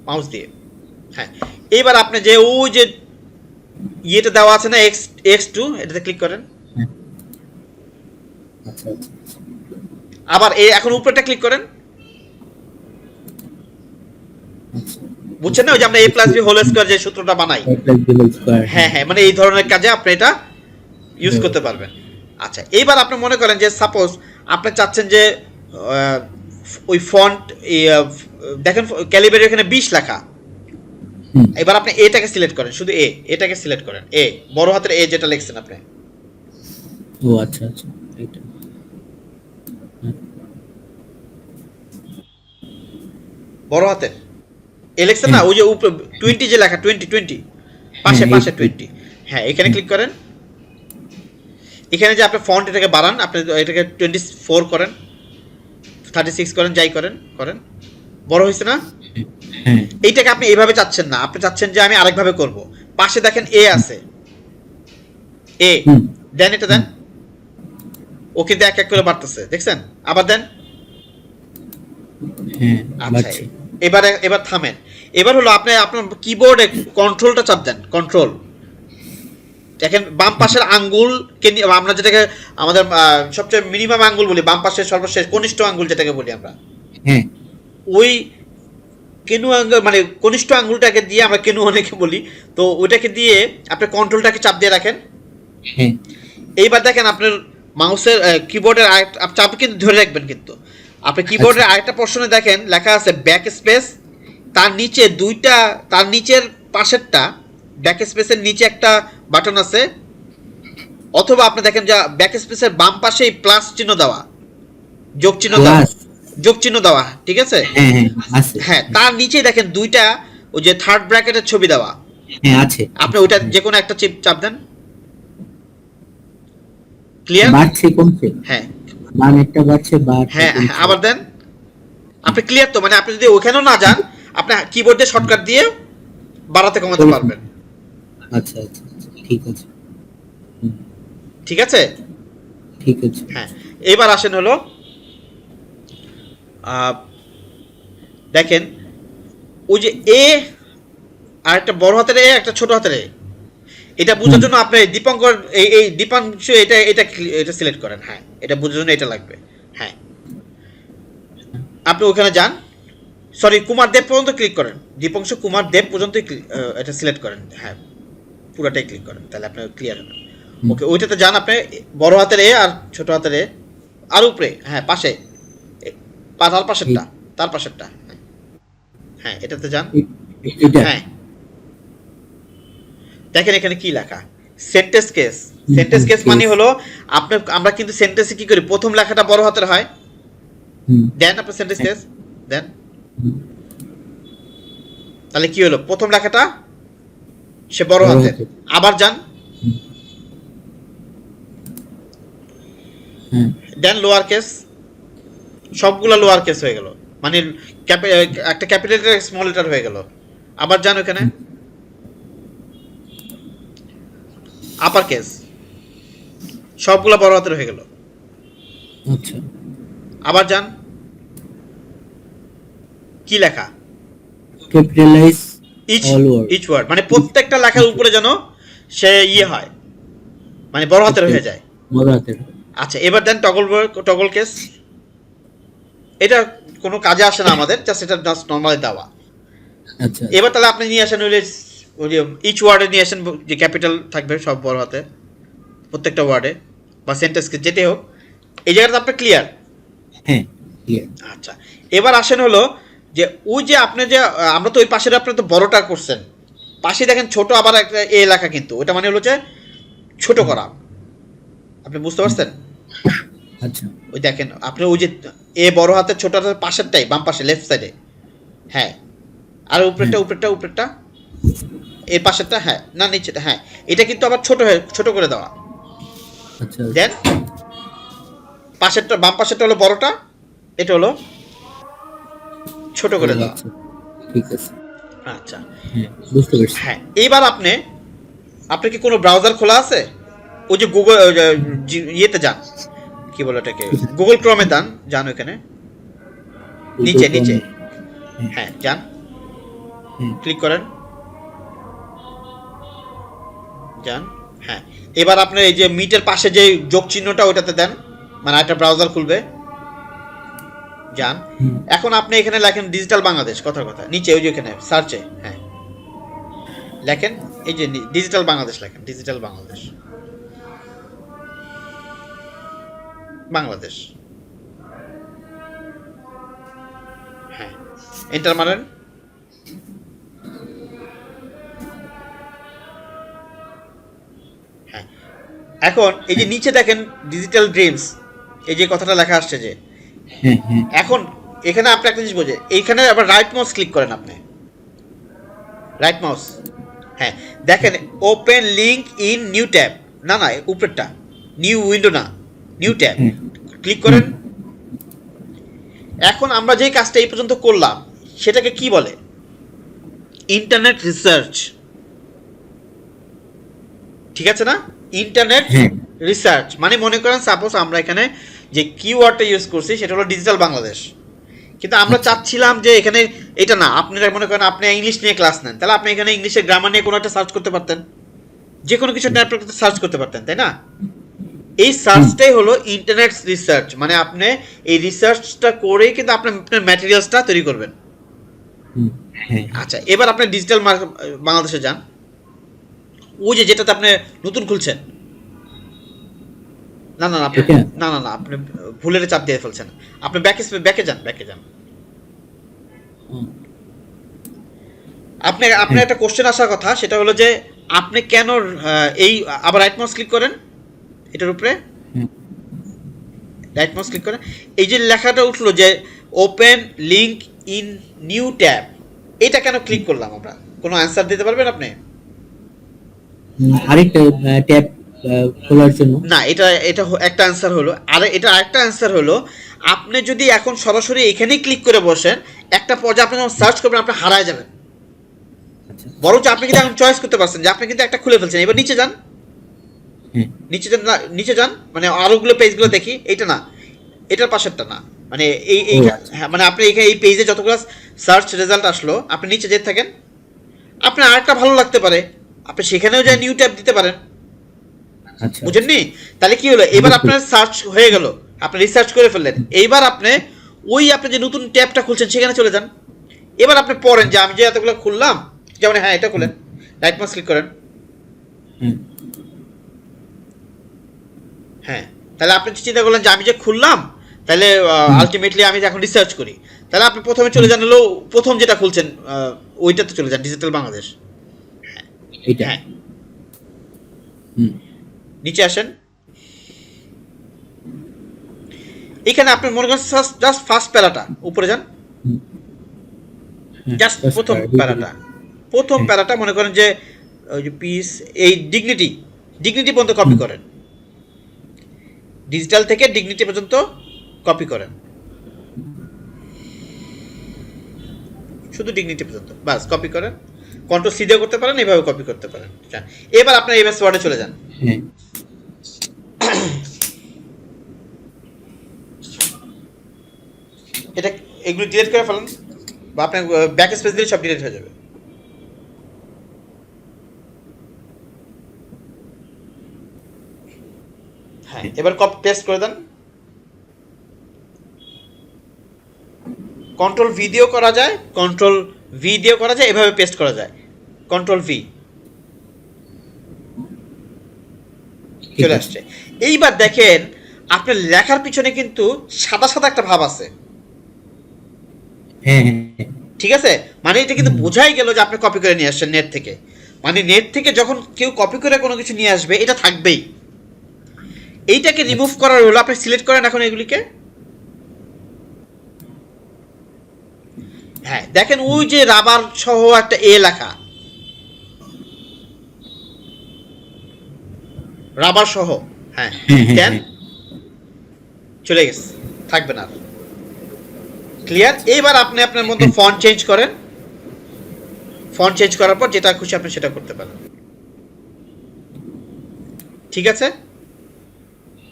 মাউস দিয়ে। হ্যাঁ, এইবার আপনি যে ওই যে ইয়েটা দেওয়া আছে না X2, এটাতে ক্লিক করেন। আচ্ছা আচ্ছা, আবার এখন উপরেটা ক্লিক করেন। বুঝছেন না, ওই যে আমরা a plus b whole square যে সূত্রটা বানাই, হ্যাঁ হ্যাঁ, মানে এই ধরনের কাজে আপনি এটা ইউজ করতে পারবেন। আচ্ছা, এইবার আপনি মনে করেন যে সাপোজ আপনি চাচ্ছেন যে ওই ফন্ট দেখেন ক্যালিবারি এখানে 20 লেখা। এবার আপনি এটাকে সিলেক্ট করেন, শুধু এটাকে সিলেক্ট করেন, বড় হাতের এ যেটা লিখছেন আপনি। ও আচ্ছা আচ্ছা, এটা বড় হাতের এ লিখছেন না, ওই যে উপরে 20 যে লেখা, 20 পাশে 20। হ্যাঁ, এখানে ক্লিক করেন। এখানে যে আপনি ফন্ট এটাকে বাড়ান, আপনি এটাকে 24 করেন, 36 করেন, যাই করেন বড় হয়েছে না? এইটাকে আপনি এইভাবে চাচ্ছেন না, আপনি চাচ্ছেন যে আমি আরেকভাবে করব। পাশে দেখেন এ আছে, দেন, এটা দেন। ওকে, দেখ এক করে বাড়তেছে, দেখছেন? আবার দেন। আচ্ছা, এবার থামেন। এবার হলো আপনি আপনার কিবোর্ডে কন্ট্রোলটা চাপ দেন, কন্ট্রোল। দেখেন বাম পাশের আঙ্গুলকে আমরা যেটাকে আমাদের সবচেয়ে মিনিমাম আঙ্গুল বলি, বাম পাশের সর্বশেষ কনিষ্ঠ আঙ্গুল যেটাকে বলি আমরা, ওই কেনু আঙ্গুল মানে কনিষ্ঠ আঙ্গুলটাকে দিয়ে আমরা কেনু অনেকে বলি, তো ওইটাকে দিয়ে আপনি কন্ট্রোলটাকে চাপ দিয়ে রাখেন। এইবার দেখেন আপনার মাউসের কিবোর্ডের চাপ কিন্তু ধরে রাখবেন, কিন্তু আপনি কিবোর্ডের আরেকটা পোর্শনে দেখেন লেখা আছে ব্যাক স্পেস, তার নিচে তার নিচের পাশেরটা ব্যাক স্পেসের নিচে একটা বাটন আছে, অথবা আপনি দেখেন যে ব্যাক স্পেসের বাম পাশেই প্লাস চিহ্ন দেওয়া, যোগ চিহ্ন দেওয়া, ঠিক আছে? হ্যাঁ, তার নিচেই দেখেন দুইটা ওই যে থার্ড ব্র্যাকেটের ছবি দেওয়া আছে, আপনি ওইটা যে কোনো একটা চাপ দেন। ক্লিয়ার? হ্যাঁ, হ্যাঁ, আবার দেন। আপনি ক্লিয়ার তো? মানে আপনি যদি ওখানেও না যান, আপনি কিবোর্ড দিয়ে শর্টকাট দিয়ে বাড়াতে কমাতে পারবেন। আচ্ছা আচ্ছা, ঠিক আছে, ঠিক আছে, ঠিক আছে। হ্যাঁ, এবার আসেন হলো দেখেন ওই যে এ আর একটা বড় হাতের এ, একটা ছোট হাতের এ, এটা বোঝার জন্য আপনি দীপঙ্কর এই দীপাংশু এটা সিলেক্ট করেন। হ্যাঁ, এটা বোঝার জন্য এটা লাগবে। হ্যাঁ, আপনি ওখানে যান, সরি কুমার দেব পর্যন্ত ক্লিক করেন, দীপাংশু কুমার দেব পর্যন্ত এটা সিলেক্ট করেন। হ্যাঁ, পুরোটাই ক্লিক করেন, তাহলে আপনার ক্লিয়ার হবে। ওকে, ওইটাতে যান আপনি, বড় হাতের এ আর ছোট হাতের এ, আর উপরে, হ্যাঁ পাশে, তার পাশেরটা, তার পাশেরটা, হ্যাঁ এটাতে যান। এটা হ্যাঁ, দেখেন এখানে কি লেখা, সেন্টেন্স কেস। সেন্টেন্স কেস মানে হলো আমরা কিন্তু সেন্টেন্সে কি করি, প্রথম লেখাটা বড় হাতের হয়, দেন আপনার সেন্টেন্স কেস দেন, তাহলে কি হলো, প্রথম লেখাটা সে বড় হাতের, আবার যান, দেন লোয়ার কেস, সবগুলা লোয়ার কেস হয়ে গেল, মানে একটা ক্যাপিটাল লেটার স্মল লেটার হয়ে গেল। আবার যান ওখানে, আপার কেস, সবগুলা বড় হাতের হয়ে গেল। আচ্ছা, আবার যান, কি লেখা, ক্যাপিটালাইজ ইচ ওয়ার্ড, মানে প্রত্যেকটা লেখার উপরে যেন সে হয়, মানে বড় হাতের হয়ে যায়। বড় হাতের। আচ্ছা, এবার দেন টগল কেস। এটা কোনো কাজে আসে না আমাদের, জাস্ট এটা জাস্ট নরমালি দেওয়া। আচ্ছা, এবার তাহলে আপনি নিয়ে আসেন হইলে ওই যে ইচ ওয়ার্ডে নিয়ে আসেন যে ক্যাপিটাল থাকবে সব বড় হাতে প্রত্যেকটা ওয়ার্ডে বা সেন্টেন্সকে, যেটাই হোক। এই জায়গাটা আপনার ক্লিয়ার? হ্যাঁ ক্লিয়ার। আচ্ছা, এবার আসেন হলো যে ওই যে আপনি যে আমরা তো ওই পাশের আপনি তো বড়টা করছেন, পাশে দেখেন ছোট আবার একটা এ লেখা, কিন্তু ওটা মানে হলো যে ছোট করা, আপনি বুঝতে পারছেন? আচ্ছা, ওই দেখেন আপনি ওই যে এ বড় হাতের ছোট হাতের পাশেরটাই, বাম পাশে লেফট সাইডে, হ্যাঁ, আর উপরেরটা এর পাশেরটা, হ্যাঁ না নিচেটা, হ্যাঁ এটা কিন্তু আবার ছোট করে দেওয়া। আচ্ছা, দেন পাশেরটা, বাম পাশেরটা হলো বড়টা, এটা হলো ছোট করে দেওয়া। আচ্ছা, ঠিক আছে, আচ্ছা, হ্যাঁ বুঝতে পারছি। হ্যাঁ এইবার আপনি কি কোনো ব্রাউজার খোলা আছে? ওই যে গুগল ইয়েতে যান, কি বলে ওটাকে, গুগল ক্রমে যান ওইখানে নিচে, হ্যাঁ যান, ক্লিক করেন, যান। হ্যাঁ, এবার আপনি এই যে মিটের পাশে যে যোগ চিহ্নটা ওইটাতে দেন, মানে একটা ব্রাউজার খুলবে, যান। এখন আপনি এখানে লেখেন ডিজিটাল বাংলাদেশ, কথার কথা নিচে ওই যে এখানে সার্চে, হ্যাঁ লেখেন এই যে ডিজিটাল বাংলাদেশ, লেখেন ডিজিটাল বাংলাদেশ, হ্যাঁ এন্টার মারেন। হ্যাঁ, এখন এই যে নিচে দেখেন ডিজিটাল ড্রিমস, এই যে কথাটা লেখা আসছে যে, হ্যাঁ হ্যাঁ, এখন এখানে আপনি একটা জিনিস বোঝে, এইখানে আবার রাইট মাউস ক্লিক করেন, আপনি রাইট মাউস, হ্যাঁ দেখেন open link in new tab, না উপরেরটা, নিউ উইন্ডো না, নিউ ট্যাব ক্লিক করেন। এখন আমরা যে কাজটা এই পর্যন্ত করলাম সেটাকে কি বলে, ইন্টারনেট রিসার্চ, ঠিক আছে না? ইন্টারনেট রিসার্চ মানে মনে করেন সাপোজ আমরা এখানে যে কিওয়ার্ডটা ইউজ করছি সেটা হলো ডিজিটাল বাংলাদেশ, কিন্তু আমরা চাচ্ছিলাম যে এখানে এটা না, আপনারা মনে করেন আপনি ইংলিশ নিয়ে ক্লাস নেন, তাহলে আপনি এখানে ইংলিশের গ্রামার নিয়ে কোনো একটা সার্চ করতে পারতেন, যে কোনো কিছু সার্চ করতে পারতেন, তাই না? এই সার্চটাই হলো ইন্টারনেট রিসার্চ, মানে আপনি এই রিসার্চটা করেই কিন্তু আপনার ম্যাটেরিয়ালসটা তৈরি করবেন। আচ্ছা, এবার আপনি ডিজিটাল বাংলাদেশে যান, ওই যে যেটাতে আপনি নতুন খুলছেন, না আপনি ভুলের চাপ দিয়ে ফেলছেন, আপনি ব্যাকে যান। আপনি একটা কোশ্চেন আসার কথা, সেটা হলো যে আপনি কেন এই আবার রাইট মাউস ক্লিক করেন, এটার উপরে রাইট মাউস ক্লিক করেন, এই যে লেখাটা উঠলো যে open link in new tab, এটা কেন ক্লিক করলাম আমরা? কোনো অ্যান্সার দিতে পারবেন আপনি? আরেকটা ট্যাব খোলার জন্য না, এটা একটা অ্যান্সার হলো, আর এটা আরেকটা অ্যান্সার হলো, আপনি যদি এখন সরাসরি এখানেই ক্লিক করে বসেন, একটা পর্যায়ে আপনি যখন সার্চ করবেন আপনি হারায় যাবেন। বরঞ্চ আপনি কিন্তু এখন চয়েস করতে পারছেন যে আপনি কিন্তু একটা খুলে ফেলছেন, এবার নিচে যান, মানে আরোগুলো পেজগুলো দেখি, এইটা না, এটার পাশেরটা না, মানে এই হ্যাঁ, মানে আপনি এখানে এই পেজে যতগুলো সার্চ রেজাল্ট আসলো, আপনি নিচে যেতে থাকেন, আপনার আরেকটা ভালো লাগতে পারে, আপনি সেখানেও যা নিউ ট্যাব দিতে পারেন, আচ্ছা বুঝেননি? তাহলে কি হলো, এবার আপনার সার্চ হয়ে গেল, আপনি রিসার্চ করে ফেললেন, এইবার আপনি ওই আপনি যে নতুন ট্যাবটা খুলছেন সেখানে চলে যান। এবার আপনি পড়েন যে আমি যে এতগুলো খুললাম, যেমন হ্যাঁ এটা খুলেন, রাইট মাউস ক্লিক করেন। হ্যাঁ হ্যাঁ, তাহলে আপনি চিন্তা করলেন যে আমি যে খুললাম, তাহলে আলটিমেটলি আমি এখন রিসার্চ করি, তাহলে আপনি প্রথমে চলে যান হলো প্রথম যেটা খুলছেন ওইটাতে চলে যান, ডিজিটাল বাংলাদেশ। এইটা হ্যাঁ, হুম নিচে আসেন, এখানে আপনি মনে করেন জাস্ট ফার্স্ট প্যারাটা উপরে যান, হুম হ্যাঁ, জাস্ট first প্রথম paragraph, প্যারাটা, প্রথম হ্যাঁ। প্যারাটা মনে করেন যে ওই যে পিস, এই ডিগনিটি পর্যন্ত কপি হুম। করেন, ডিজিটাল থেকে ডিগনিটি পর্যন্ত কপি করেন, শুধু ডিগনিটি পর্যন্ত বাস কপি করেন। কন্ট্রোল সি দিয়ে করতে পারেন, এভাবে কপি করতে পারেন। এবার আপনার এমএস ওয়ার্ডে চলে যান। হ্যাঁ এটা এগুলো ডিলিট করে ফেলেন, বা আপনার ব্যাক স্পেস দিলে সব ডিলিট হয়ে যাবে। হ্যাঁ, এবার কপি পেস্ট করে দেন। কন্ট্রোল ভি দিয়েও করা যায়, কন্ট্রোল ভি দিয়েও করা যায়, এভাবে পেস্ট করা যায়। কন্ট্রোল ভি ঠিক চলে আছে। আসছে। এইবার দেখেন আপনার লেখার পিছনে কিন্তু সাদা সাদা একটা ভাব আছে, হ্যাঁ হ্যাঁ হ্যাঁ। ঠিক আছে? মানে এটা কিন্তু বোঝাই গেল যে আপনি কপি করে নিয়ে আসছেন নেট থেকে। মানে নেট থেকে যখন কেউ কপি করে কোনো কিছু নিয়ে আসবে, এটা থাকবেই। এইটাকে রিমুভ করার হলো, আপনি সিলেক্ট করেন এখন এগুলিকে। হ্যাঁ, দেখেন ওই যে রাবার সহ একটা এ লেখা, রাবার সহ, হ্যাঁ হ্যাঁ, হ্যাঁ, দেন হ্যাঁ। চলে গেছে, থাকবে না আর। ক্লিয়ার? এবার আপনি আপনার মতো ফন্ট চেঞ্জ করেন, ফন্ট চেঞ্জ করার পর যেটা খুশি আপনি সেটা করতে পারেন, ঠিক আছে?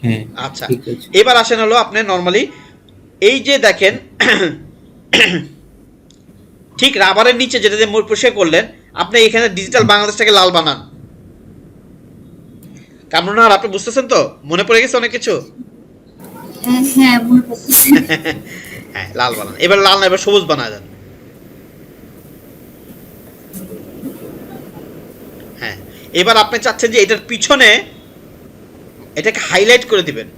হ্যাঁ আচ্ছা, ঠিক আছে। এবার আসেন হলো আপনি নর্মালি এই যে দেখেন ঠিক রাবারের নিচে যেটা দিয়ে পরিষ্কার করলেন, আপনি এখানে ডিজিটাল বাংলাদেশটাকে লাল বানান। কামরুন, আর আপনি বুঝতেছেন তো? মনে পড়ে গেছে অনেক কিছু? হ্যাঁ মনে পড়তেছে। হ্যাঁ, লাল বানান। এবার লাল না, এবার সবুজ বানায় দেন। হ্যাঁ, এবার আপনি চাচ্ছেন যে এটার পিছনে এটাকে হাইলাইট করে দিবেন,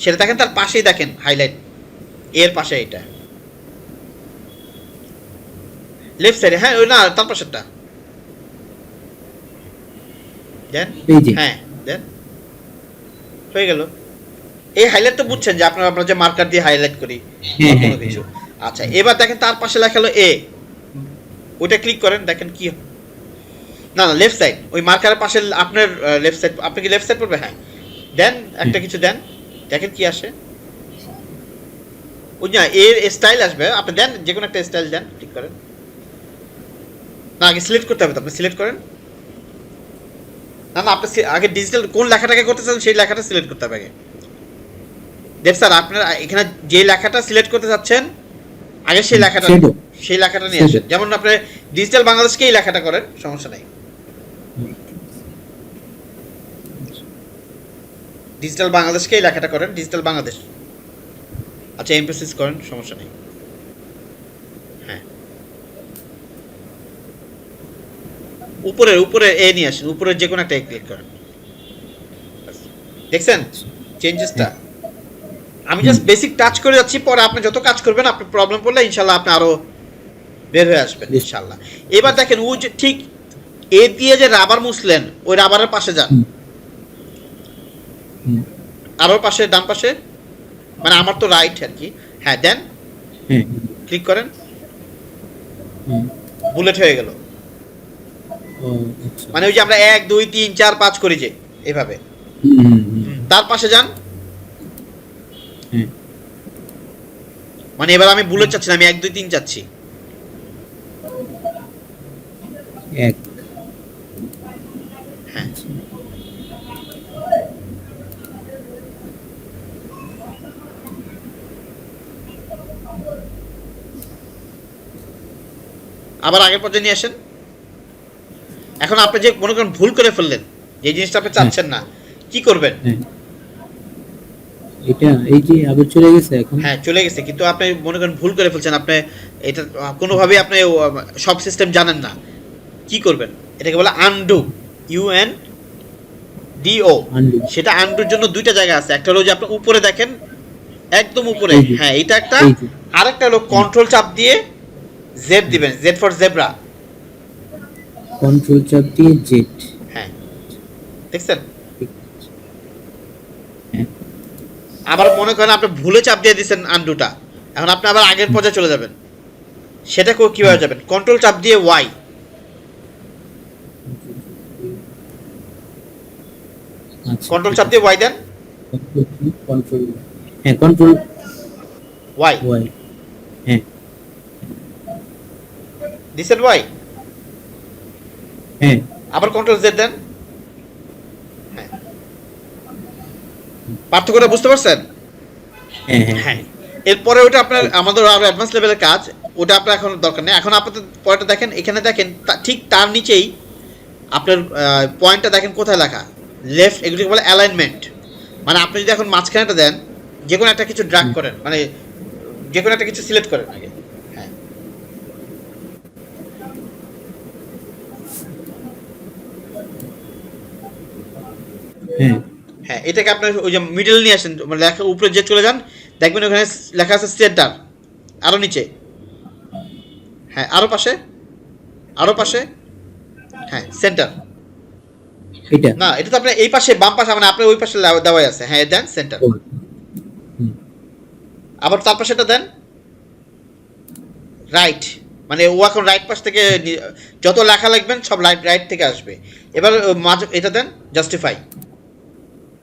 সেটা দেখেন তার পাশেই দেখেন হাইলাইট, এর পাশে এটা লেফট সাইডে, হ্যাঁ ওই না তার পাশেরটা দেন। এই যে হ্যাঁ দেন, হয়ে গেল। এই হাইলাইট তো বুঝছেন যে আমরা যে মার্কার দিয়ে হাইলাইট করি হ্যাঁ, বা কোনো হ্যাঁ, কিছু। আচ্ছা, এবার দেখেন তার পাশে লেখা হলো এ, ওইটা ক্লিক করেন, দেখেন কি না না লেফট সাইড, ওই মার্কারের পাশে আপনার লেফট সাইড, আপনি কি লেফট সাইড পড়বে? হ্যাঁ দেন, একটা কিছু দেন, দেখেন কি আসে। ওই না এর স্টাইল আসবে, আপনি দেন যে কোনো একটা স্টাইল দেন, ক্লিক করেন। না আগে সিলেক্ট করতে হবে তো, আপনি সিলেক্ট করেন। না না, আপনি আগে ডিজিটাল কোন লেখাটাকে করতে চান সেই লেখাটা সিলেক্ট করতে হবে আগে। দেব স্যার, আপনার এখানে যে লেখাটা সিলেক্ট করতে চাচ্ছেন আগে সেই লেখাটা, Shadow. সেই লেখাটা নিয়ে আসেন। Shadow. যেমন আপনি ডিজিটাল বাংলাদেশকে এই লেখাটা করেন, সমস্যা নাই। ডিজিটাল বাংলাদেশকে এই লেখাটা করেন, ডিজিটাল বাংলাদেশ। আচ্ছা, এমফেসিস করেন, সমস্যা নেই। হ্যাঁ, উপরে এ নিয়ে আসেন, উপরের যে কোনো একটা ক্লিক করেন। দেখছেন চেঞ্জেসটা? আমি জাস্ট বেসিক টাচ করে যাচ্ছি, পরে আপনি যত কাজ করবেন, আপনি প্রবলেম পড়লে ইনশাল্লাহ আপনি আরো বের হয়ে আসবেন ইনশাল্লাহ। এবার দেখেন ওই যে ঠিক এ দিয়ে যে রাবার মুছলেন, ওই রাবারের পাশে যান, আরো পাশে, ডান পাশে, মানে আমার তো রাইট আর কি। হ্যাঁ দেন, হ্যাঁ ক্লিক করেন, হুম। বুলেট হয়ে গেল। ও আচ্ছা। মানে ওই যে আমরা 1 2 3 4 5 করি যে এভাবে। হুম, হুম, তার পাশে যান, হ্যাঁ মানে এবার আমি বুলেট চাচ্ছি না, আমি 1 2 3 চাচ্ছি। এক হ্যাঁ, আবার আগের পর্যায়ে নিয়ে আসেন। এখন আপনি যে মনে করেন ভুল করে ফেললেন, যে জিনিসটা আপনি চাচ্ছেন না, কি করবেন? হ্যাঁ এটা এই যে আবার চলে গেছে এখন। হ্যাঁ চলে গেছে, কিন্তু আপনি মনে করেন ভুল করে ফেলছেন, আপনি এটা কোনোভাবেই আপনি সব সিস্টেম জানেন না, কি করবেন? এটাকে বলে আনডু, UNDO। আনডু। সেটা আনডুর জন্য দুইটা জায়গা আছে, একটা হলো যে আপনি উপরে দেখেন, একদম উপরে, এই যে। হ্যাঁ এটা একটা, এই যে। আরেকটা হলো কন্ট্রোল চাপ দিয়ে জেড দিবেন, জেড ফর জেব্রা। কন্ট্রোল চাপ দিয়ে জেড। হ্যাঁ দেখছেন? হ্যাঁ আবার মনে করেন আপনি ভুলে চাপ দিয়ে দিচ্ছেন আনডুটা, এখন আপনি আবার আগের পর্যায়ে চলে যাবেন, সেটা কিভাবে যাবেন? কন্ট্রোল চাপ দিয়ে ওয়াই, আচ্ছা কন্ট্রোল চাপ দিয়ে ওয়াই দেন, কন্ট্রোল। হ্যাঁ কন্ট্রোল ওয়াই ওয়াই। হ্যাঁ দিচ্ছেন, ওয়াই, হ্যাঁ আবার কন্ট্রোল জেড দেন। হ্যাঁ পার্থক্যটা বুঝতে পারছেন? হ্যাঁ হ্যাঁ হ্যাঁ এরপরে ওটা আপনার আমাদের আরো অ্যাডভান্স লেভেলের কাজ, ওটা আপনার এখন দরকার নেই। এখন আপনাদের পয়েন্টটা দেখেন, এখানে দেখেন ঠিক তার নিচেই আপনার পয়েন্টটা দেখেন কোথায় লেখা, লেফট, এগুলিকে বলে অ্যালাইনমেন্ট। মানে আপনি যদি এখন মাঝখানেটা দেন, যে কোনো একটা কিছু ড্রাগ করেন, মানে যে কোনো একটা কিছু সিলেক্ট করেন আগে। হ্যাঁ হ্যাঁ হ্যাঁ এটাকে আপনার ওই যে মিডল নিয়ে আসেন, মানে লেখা উপরে যে চলে যান, দেখবেন ওখানে লেখা আছে সেন্টার, আরও নিচে, হ্যাঁ আরও পাশে, আরও পাশে, হ্যাঁ সেন্টার। এটা। না এটা তো আপনার এই পাশে বাম পাশে, মানে আপনার ওই পাশে দেওয়াই আছে, হ্যাঁ দেন সেন্টার। ও, হুম, আবার তার পাশেটা দেন রাইট, মানে ও এখন রাইট পাশ থেকে যত লেখা লিখবেন সব রাইট থেকে আসবে। এবার মাঝ এটা দেন জাস্টিফাই।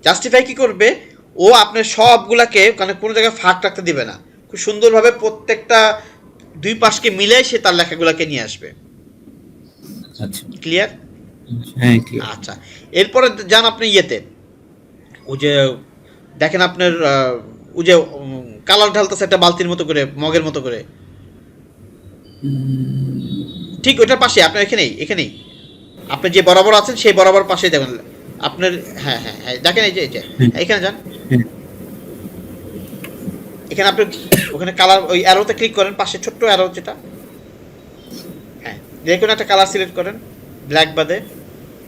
জাস্টিফাই কি করবে? ও আপনার সবগুলাকে, মানে কোনো জায়গায় ফাঁক রাখতে দিবে না, খুব সুন্দরভাবে প্রত্যেকটা দুই পাশকে মিলে সে তার লেখাগুলোকে নিয়ে আসবে। আচ্ছা ক্লিয়ার? হ্যাঁ ঠিক আছে। আচ্ছা এরপরে যান আপনি ইয়েতে, ওই যে দেখেন আপনার ওই যে কালার ঢালতেছে একটা বালতির মতো করে, মগের মতো করে, ঠিক ওইটার পাশে আপনার এখানেই আপনি যে বরাবর আছেন সেই বরাবর পাশেই দেখেন আপনার, হ্যাঁ হ্যাঁ হ্যাঁ দেখেন এই যে এখানে যান, হ্যাঁ এখানে আপনি ওখানে কালার ওই অ্যারোতে ক্লিক করেন, পাশে ছোট্ট অ্যারো যেটা, হ্যাঁ যে কোনো একটা কালার সিলেক্ট করেন, ব্ল্যাক বাদে,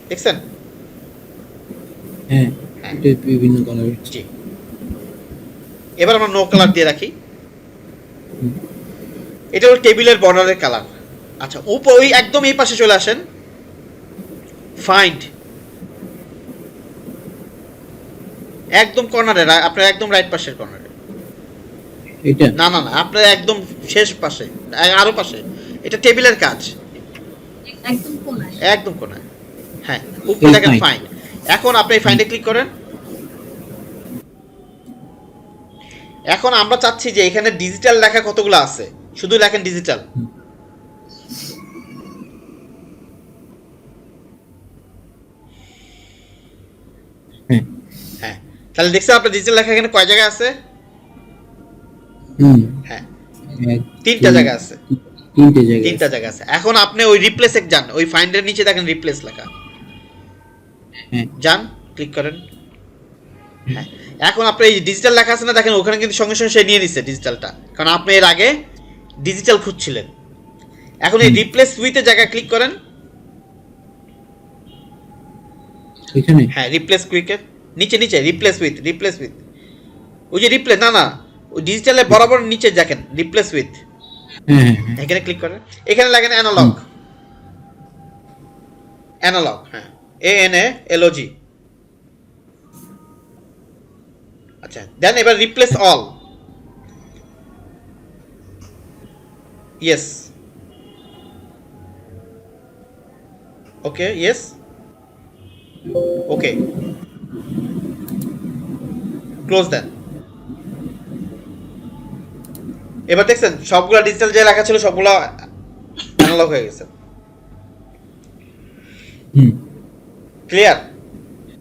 দেখছেন? হ্যাঁ হ্যাঁ এটা বিভিন্ন কালারের। জি। এবার আমরা নো কালার দিয়ে রাখি, এটা হলো টেবিলের বর্ডারের কালার। আচ্ছা ওই একদম এই পাশে চলে আসেন, ফাইন্ড, একদম কর্নারে, আপনার একদম রাইট পাশের কর্নারে, এটা না না না আপনার একদম শেষ পাশে, আরো পাশে, এটা টেবিলের কাজ, একদম কোনায়। একদম কোনায়, হ্যাঁ উপরে দেখেন ফাইন্ড। এখন আপনি এই ফাইন্ডে ক্লিক করেন। এখন আমরা চাচ্ছি যে এখানে ডিজিটাল লেখা কতগুলো আছে, শুধু লেখেন ডিজিটাল। হ্যাঁ হ্যাঁ তাহলে দেখছেন আপনার ডিজিটাল লেখা এখানে কয় জায়গায় আছে? হুম হ্যাঁ এক, তিনটা দুই, জায়গা আছে, তিনটে জায়গা তিনটা জায়গা আছে। এখন আপনি ওই রিপ্লেসে যান, ওই ফাইন্ডের নিচে দেখেন রিপ্লেস লেখা, হ্যাঁ যান ক্লিক করেন। হ্যাঁ এখন আপনি এই ডিজিটাল লেখা আছে না, দেখেন ওখানে কিন্তু সঙ্গে সঙ্গে সে নিয়ে নিচ্ছে ডিজিটালটা, কারণ আপনি এর আগে ডিজিটাল খুঁজছিলেন। এখন এই রিপ্লেস উইথের জায়গায় ক্লিক করেন, এখানে হ্যাঁ রিপ্লেস কুইকের নিচে রিপ্লেস উইথ ওই যে রিপ্লেস, না না ওই ডিজিটালের বরাবর নিচে দেখেন রিপ্লেস উইথ, হ্যাঁ হ্যাঁ হ্যাঁ এখানে ক্লিক করেন, এখানে লাগেন অ্যানালগ, হ্যাঁ ANALOG। আচ্ছা দেন এবার replace all, yes, okay yes, okay close then. এবার দেখছেন সবগুলা ডিজিটাল যে লেখা ছিল সবগুলা অ্যানালগ হয়ে গেছে। হুম ক্লিয়ার?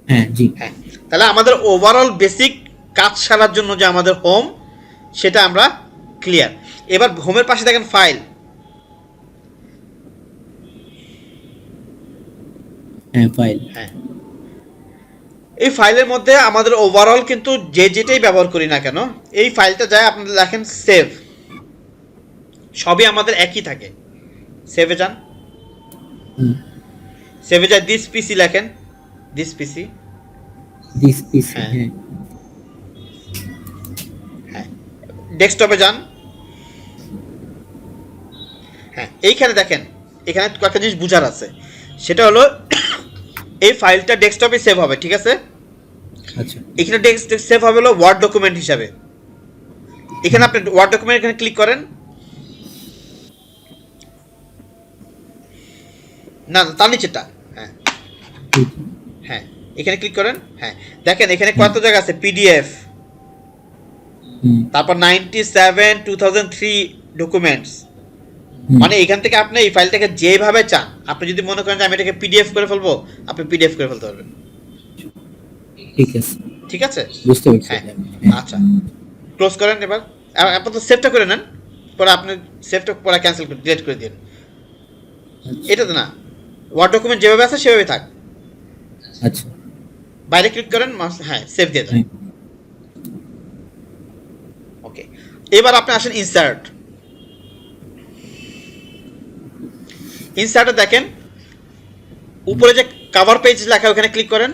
হ্যাঁ জি হ্যাঁ তাহলে আমাদের ওভারঅল বেসিক কাজ সারার জন্য যে আমাদের হোম, সেটা আমরা ক্লিয়ার। এবার হোমের পাশে দেখেন ফাইল, হ্যাঁ ফাইল। হ্যাঁ, এই ফাইলের মধ্যে আমাদের ওভারঅল কিন্তু যে যেটাই ব্যবহার করি না কেন, এই ফাইলটা যায় আপনারা লেখেন সেভ, সবই আমাদের একই থাকে। সেভে যান, সেভে যায় দিস পিসি লেখেন, দিস পিসি। দিস পিসি। হ্যাঁ। হ্যাঁ হ্যাঁ, ডেস্কটপে যান। হ্যাঁ, এইখানে দেখেন, এখানে কয়েকটা জিনিস বুঝার আছে। সেটা হলো এই ফাইলটা ডেস্কটপে সেভ হবে, ঠিক আছে? আচ্ছা এখানে সেভ হবে হলো ওয়ার্ড ডকুমেন্ট হিসাবে। এখানে আপনি ওয়ার্ড ডকুমেন্ট এখানে ক্লিক করেন, না তার নিচেটা, হ্যাঁ হ্যাঁ, এখানে ক্লিক করেন। হ্যাঁ, দেখেন এখানে কত জায়গা আছে, পিডিএফ, তারপর 97 2003 ডকুমেন্টস। মানে এখান থেকে আপনি এই ফাইলটাকে যেভাবে চান, আপনি যদি মনে করেন যে আমি এটাকে পিডিএফ করে ফেলবো, আপনি পিডিএফ করে ফেলতে পারবেন। ঠিক আছে ঠিক আছে, বুঝতে পারছি। হ্যাঁ আচ্ছা, ক্লোজ করেন। এবার আপাতত সেভটা করে নেন, পরে আপনি সেভটা পরে ক্যান্সেল করে ডিলিট করে দিন। এটা তো না, ওয়ার্ড ডকুমেন্ট যেভাবে আছে সেভাবে থাক। আচ্ছা বাইরে ক্লিক করেন, হ্যাঁ সেভ দিয়ে দেন। ওকে, এবার আপনি আসেন ইনসার্ট। ইনসার্টে দেখেন উপরে যে কভার পেজ লেখা, ওখানে ক্লিক করেন।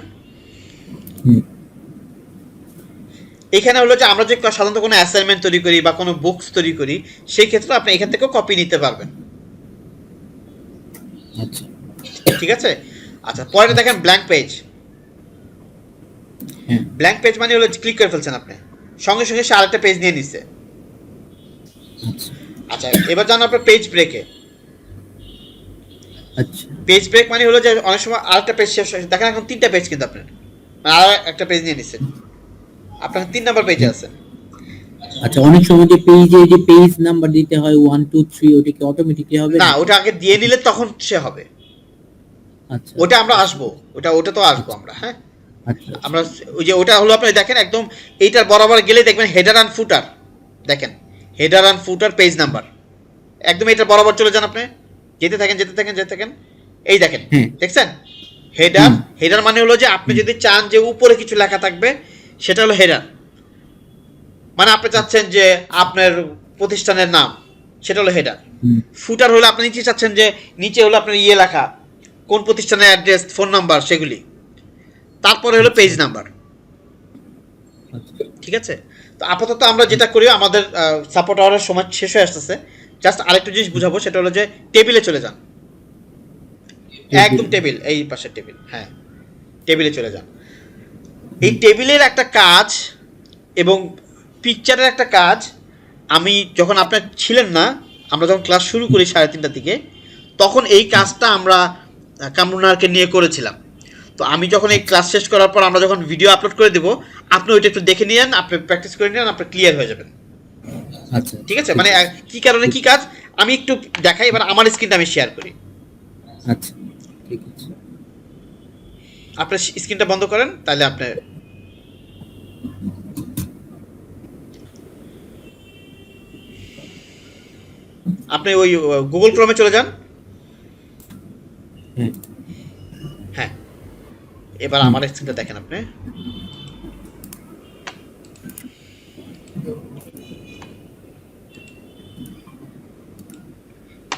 এখানে হলো যে আমরা যে সাধারণত কোনো অ্যাসাইনমেন্ট তৈরি করি বা কোনো বুকস তৈরি করি, সেই ক্ষেত্রে আপনি এখান থেকেও কপি নিতে পারবেন। আচ্ছা ঠিক আছে, আচ্ছা পরে দেখেন ব্ল্যাঙ্ক পেজ। হ্যাঁ ব্ল্যাঙ্ক পেজ মানে হলো ক্লিক করে ফেলছেন আপনি, সঙ্গে সঙ্গে সে আরেকটা পেজ নিয়ে নিচ্ছে। আচ্ছা আচ্ছা, এবার জানো আপনার পেজ ব্রেকে। আচ্ছা পেজ ব্রেক মানে হলো যে অনেক সময় আরেকটা পেজ শেষ হয়ে, দেখেন এখন 3টা পেজ কিন্তু আপনার, মানে আর একটা পেজ নিয়ে নিচ্ছেন, আপনার 3 নাম্বার পেজে আছেন। আচ্ছা অনেক সময় যে পেজে যে পেজ নাম্বার দিতে হয় 1 2 3, ওটা কি অটোমেটিক্যালি হবে? না, ওটা আগে দিয়ে নিলে তখন সে হবে। আচ্ছা ওটা আমরা আসবো, ওটা তো আসবো আমরা। হ্যাঁ, আচ্ছা আমরা ওই যে ওটা হলো আপনি দেখেন একদম এইটার বরাবর গেলে দেখবেন হেডার অ্যান্ড ফুটার, দেখেন header and footer page number, একদম এটার বরাবর চলে যান আপনি, যেতে থাকেন, এই দেখেন, দেখছেন হেডার। হেডার মানে হলো যে আপনি যদি চান যে উপরে কিছু লেখা থাকবে, সেটা হলো হেডার। মানে আপনি চাচ্ছেন যে আপনার প্রতিষ্ঠানের নাম, সেটা হলো হেডার। ফুটার হলো আপনি নিচে চাচ্ছেন যে নিচে হলো আপনার ইয়ে লেখা, কোন প্রতিষ্ঠানের অ্যাড্রেস, ফোন নাম্বার, সেগুলি। তারপরে হলো পেজ নাম্বার। ঠিক আছে, তো আপাতত আমরা যেটা করি, আমাদের সাপোর্ট আওয়ারের সময় শেষ হয়ে আসতেছে, জাস্ট আরেকটু জিনিস বুঝাবো। সেটা হলো যে টেবিলে চলে যান, একদম টেবিল, এই পাশের টেবিল, হ্যাঁ টেবিলে চলে যান। এই টেবিলের একটা কাজ এবং পিকচারের একটা কাজ, আমি যখন আপনার ছিলেন না, আমরা যখন ক্লাস শুরু করি 3:30টার দিকে, তখন এই কাজটা আমরা কামরুনারকে নিয়ে করেছিলাম। তো আমি যখন এই ক্লাস শেষ করার পর আমরা যখন ভিডিও আপলোড করে দেবো, আপনি ওইটা একটু দেখে নিন, আপনি প্র্যাকটিস করে নিন, আপনি ক্লিয়ার হয়ে যাবেন। আচ্ছা ঠিক আছে, মানে কি কারণে কি কাজ আমি একটু দেখাই, এবার আমার স্ক্রিনটা আমি শেয়ার করি। আচ্ছা ঠিক আছে, আপনার স্ক্রিনটা বন্ধ করেন, তাহলে আপনি ওই গুগল ক্রোমে চলে যান। হ্যাঁ, এবার আমার স্ক্রিনটা দেখেন আপনি।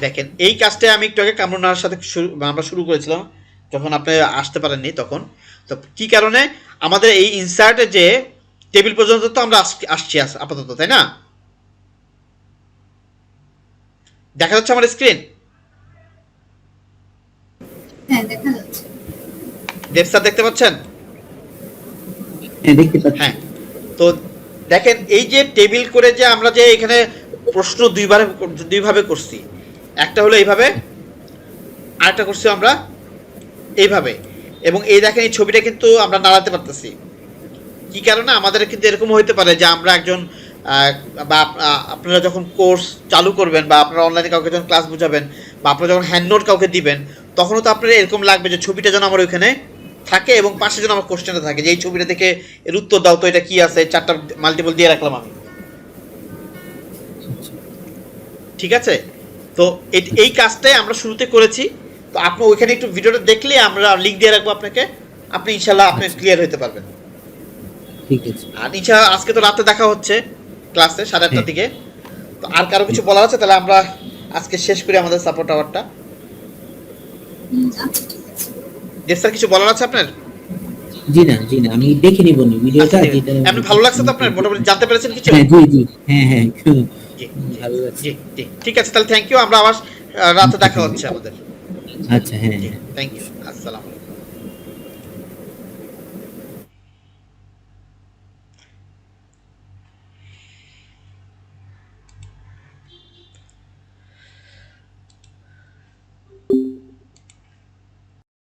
দেখেন এই কাজটা আমি একটু আগে কামরুনার সাথে আমরা শুরু করেছিলাম, যখন আপনি আসতে পারেননি তখন। তো কি কারণে আমাদের এই ইনসার্টে যে টেবিল পর্যন্ত তো আমরা আসছি আপাতত, তাই না? দেখা যাচ্ছে আমার স্ক্রিন? হ্যাঁ দেখা যাচ্ছে। দেব স্যার দেখতে পাচ্ছেন? হ্যাঁ দেখতে পাচ্ছি। হ্যাঁ, তো দেখেন এই যে টেবিল করে যে আমরা যে এখানে প্রশ্ন দুইভাবে করছি, একটা হলো এইভাবে, আরেকটা করছি আমরা এইভাবে। এবং এই দেখেন এই ছবিটা কিন্তু আমরা নাড়াতে পারতেছি। কি কারণে? আমাদের কিন্তু এরকম হইতে পারে যে আমরা একজন বা আপনারা যখন কোর্স চালু করবেন, বা আপনারা অনলাইনে কাউকে যখন ক্লাস বোঝাবেন, বা আপনারা যখন হ্যান্ড নোট কাউকে দিবেন, তখনও তো আপনার এরকম লাগবে যে ছবিটা যেন আমার ওইখানে থাকে এবং পাশে যেন আমার কোশ্চেনটা থাকে, যে এই ছবিটা দেখে এর উত্তর দাও তো, এটা কি আছে, 4টা মাল্টিপল দিয়ে রাখলাম আমি। ঠিক আছে, তো এই কাজটাই আমরা শুরুতে করেছি। তো আপনি ওইখানে একটু ভিডিওটা দেখলে আমরা লিংক দিয়ে রাখবো আপনাকে, আপনি ইনশাল্লাহ আপনি ক্লিয়ার হতে পারবেন। ঠিক আছে। আর ইনশাল্লাহ আজকে তো রাতে দেখা হচ্ছে ক্লাসে 8:30টার হ্যাঁ। দিকে। তো আর কারো কিছু বলার আছে? তাহলে আমরা আজকে শেষ করি আমাদের সাপোর্ট আওয়ারটা। আচ্ছা ঠিক আছে। দেব স্যার কিছু বলার আছে আপনার? জি না আমি দেখে নিব ভিডিওটা আচ্ছা, ঠিক আছে। যেটা আপনি ভালো লাগছে তো আপনার? মোটামুটি জানতে পেরেছেন কিছু? হ্যাঁ জি হ্যাঁ জি ভালো লাগছে। জি জি ঠিক আছে, তাহলে থ্যাংক ইউ। আমরা আবার রাতে দেখা হচ্ছে আমাদের। আচ্ছা হ্যাঁ থ্যাংক ইউ।